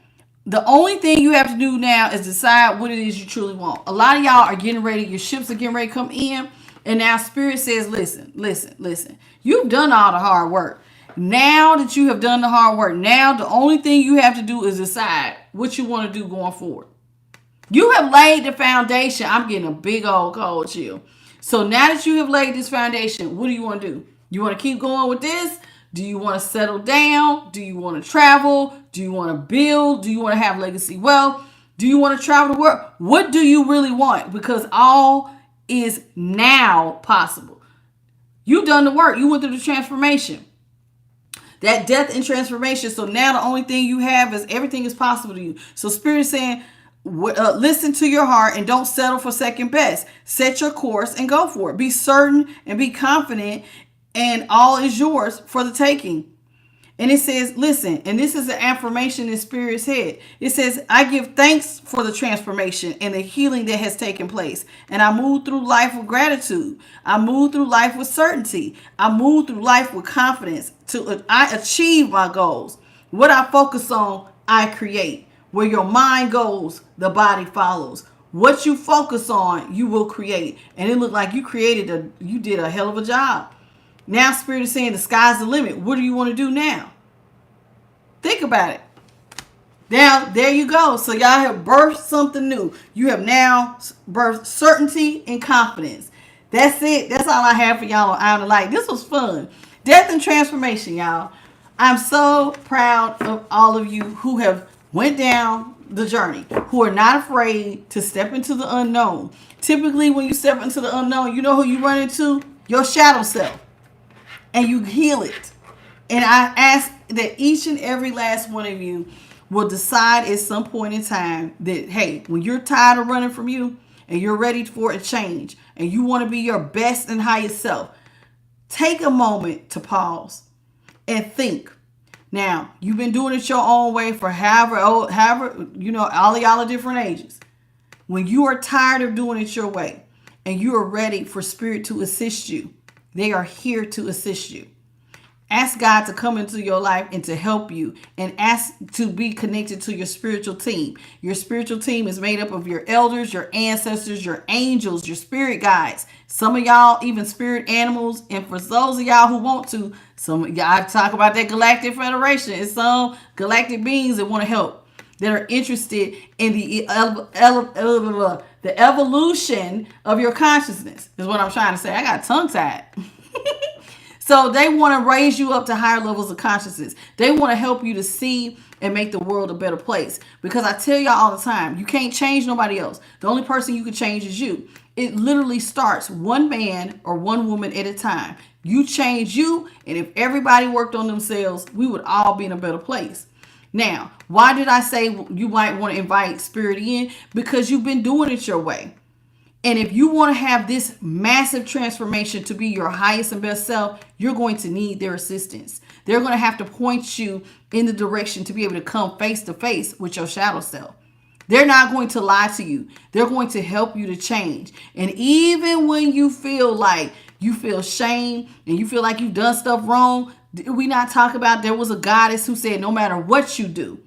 The only thing you have to do now is decide what it is you truly want. A lot of y'all are getting ready. Your ships are getting ready to come in. And now Spirit says, listen. You've done all the hard work. Now that you have done the hard work, now the only thing you have to do is decide what you want to do going forward. You have laid the foundation. I'm getting a big old cold chill. So now that you have laid this foundation, what do you want to do? You want to keep going with this? Do you want to settle down? Do you want to travel? Do you want to build? Do you want to have legacy wealth? Do you want to travel the world? What do you really want? Because all is now possible. You've done the work. You went through the transformation. That death and transformation. So now the only thing you have is everything is possible to you. So Spirit is saying, listen to your heart and don't settle for second best. Set your course and go for it. Be certain and be confident, and all is yours for the taking. And it says, listen, and this is an affirmation in Spirit's head. It says, I give thanks for the transformation and the healing that has taken place. And I move through life with gratitude. I move through life with certainty. I move through life with confidence. I achieve my goals. What I focus on, I create. Where your mind goes, the body follows. What you focus on, you will create. And it looked like you did a hell of a job. Now Spirit is saying the sky's the limit. What do you want to do now? Think about it. Now, there you go. So y'all have birthed something new. You have now birthed certainty and confidence. That's it. That's all I have for y'all on Iron Light. This was fun. Death and transformation, y'all. I'm so proud of all of you who have went down the journey, who are not afraid to step into the unknown. Typically, when you step into the unknown, you know who you run into? Your shadow self. And you heal it. And I ask that each and every last one of you will decide at some point in time that, hey, when you're tired of running from you and you're ready for a change and you want to be your best and highest self, take a moment to pause and think. Now, you've been doing it your own way for however, all of y'all are different ages. When you are tired of doing it your way and you are ready for Spirit to assist you, they are here to assist you. Ask God to come into your life and to help you, and ask to be connected to your spiritual team. Your spiritual team is made up of your elders, your ancestors, your angels, your spirit guides. Some of y'all even spirit animals. And for those of y'all who want to, some of y'all talk about that galactic federation. It's some galactic beings that want to help, that are interested in the evolution of your consciousness, is what I'm trying to say. I got tongue tied. So they want to raise you up to higher levels of consciousness. They want to help you to see and make the world a better place. Because I tell y'all all the time, you can't change nobody else. The only person you can change is you. It literally starts one man or one woman at a time. You change you, and if everybody worked on themselves, we would all be in a better place. Now, why did I say you might want to invite Spirit in? Because you've been doing it your way. And if you want to have this massive transformation to be your highest and best self, you're going to need their assistance. They're going to have to point you in the direction to be able to come face to face with your shadow self. They're not going to lie to you. They're going to help you to change. And even when you feel like you feel shame and you feel like you've done stuff wrong, did we not talk about there was a goddess who said, no matter what you do,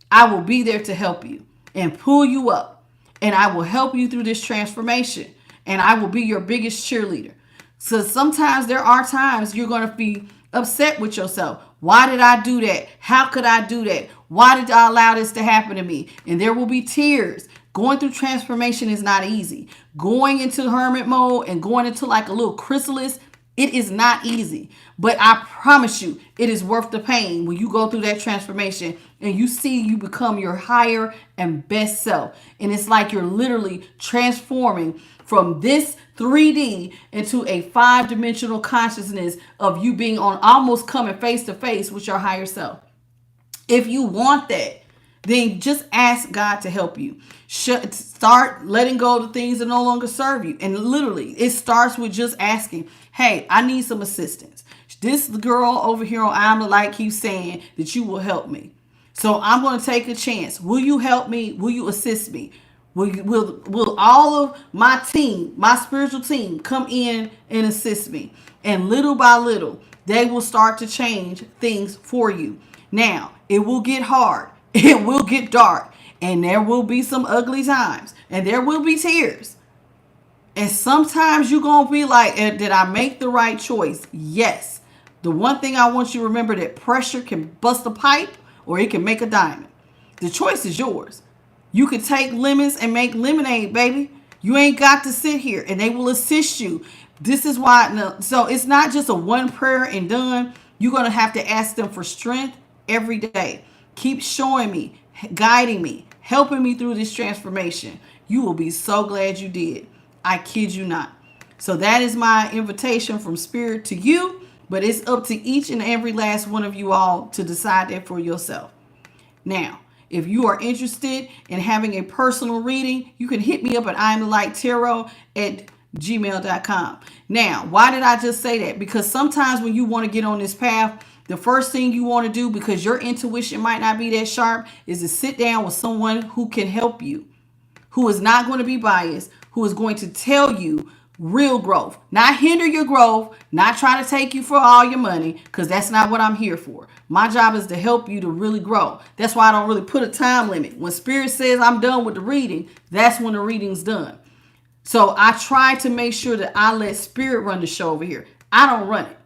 I will be there to help you and pull you up. And I will help you through this transformation. And I will be your biggest cheerleader. So sometimes there are times you're going to be upset with yourself. Why did I do that? How could I do that? Why did I allow this to happen to me? And there will be tears. Going through transformation is not easy. Going into hermit mode and going into like a little chrysalis, it is not easy. But I promise you, it is worth the pain when you go through that transformation and you see you become your higher and best self. And it's like you're literally transforming from this 3D into a 5-dimensional consciousness of you being on, almost coming face to face with your higher self. If you want that, then just ask God to help you. Start letting go of the things that no longer serve you. And literally, it starts with just asking, hey, I need some assistance. This girl over here on I'm the Light keeps saying that you will help me. So I'm going to take a chance. Will you help me? Will you assist me? Will all of my team, my spiritual team, come in and assist me? And little by little, they will start to change things for you. Now, it will get hard. It will get dark. And there will be some ugly times. And there will be tears. And sometimes you're going to be like, did I make the right choice? Yes. The one thing I want you to remember, that pressure can bust a pipe or it can make a diamond. The choice is yours. You could take lemons and make lemonade, baby. You ain't got to sit here, and they will assist you. This is why. No, so it's not just a one prayer and done. You're going to have to ask them for strength every day. Keep showing me, guiding me, helping me through this transformation. You will be so glad you did. I kid you not. So that is my invitation from Spirit to you, but it's up to each and every last one of you all to decide that for yourself. Now, if you are interested in having a personal reading, you can hit me up at imthelighttarot@gmail.com. Now, why did I just say that? Because sometimes when you want to get on this path, the first thing you want to do, because your intuition might not be that sharp, is to sit down with someone who can help you, who is not going to be biased, who is going to tell you real growth, not hinder your growth, not try to take you for all your money, because that's not what I'm here for. My job is to help you to really grow. That's why I don't really put a time limit. When Spirit says I'm done with the reading, that's when the reading's done. So I try to make sure that I let Spirit run the show over here. I don't run it.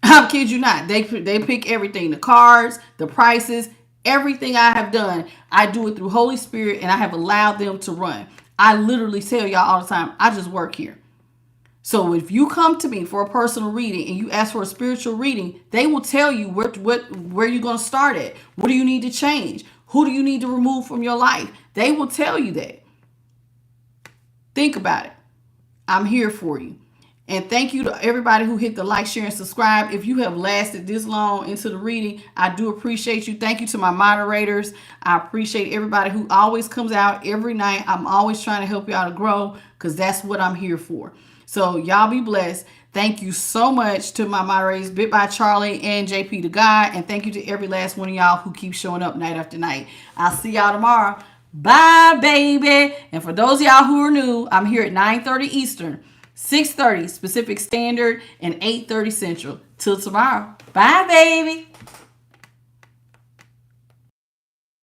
I kid you not. They pick everything, the cards, the prices, everything I have done. I do it through Holy Spirit, and I have allowed them to run. I literally tell y'all all the time, I just work here. So if you come to me for a personal reading and you ask for a spiritual reading, they will tell you where you're going to start at. What do you need to change? Who do you need to remove from your life? They will tell you that. Think about it. I'm here for you. And thank you to everybody who hit the like, share, and subscribe. If you have lasted this long into the reading, I do appreciate you. Thank you to my moderators. I appreciate everybody who always comes out every night. I'm always trying to help y'all to grow, because that's what I'm here for. So y'all be blessed. Thank you so much to my moderators, Bit by Charlie and JP the Guy. And thank you to every last one of y'all who keep showing up night after night. I'll see y'all tomorrow. Bye, baby. And for those of y'all who are new, I'm here at 9:30 Eastern, 6:30 Pacific Standard, and 8:30 Central. Till tomorrow. Bye, baby.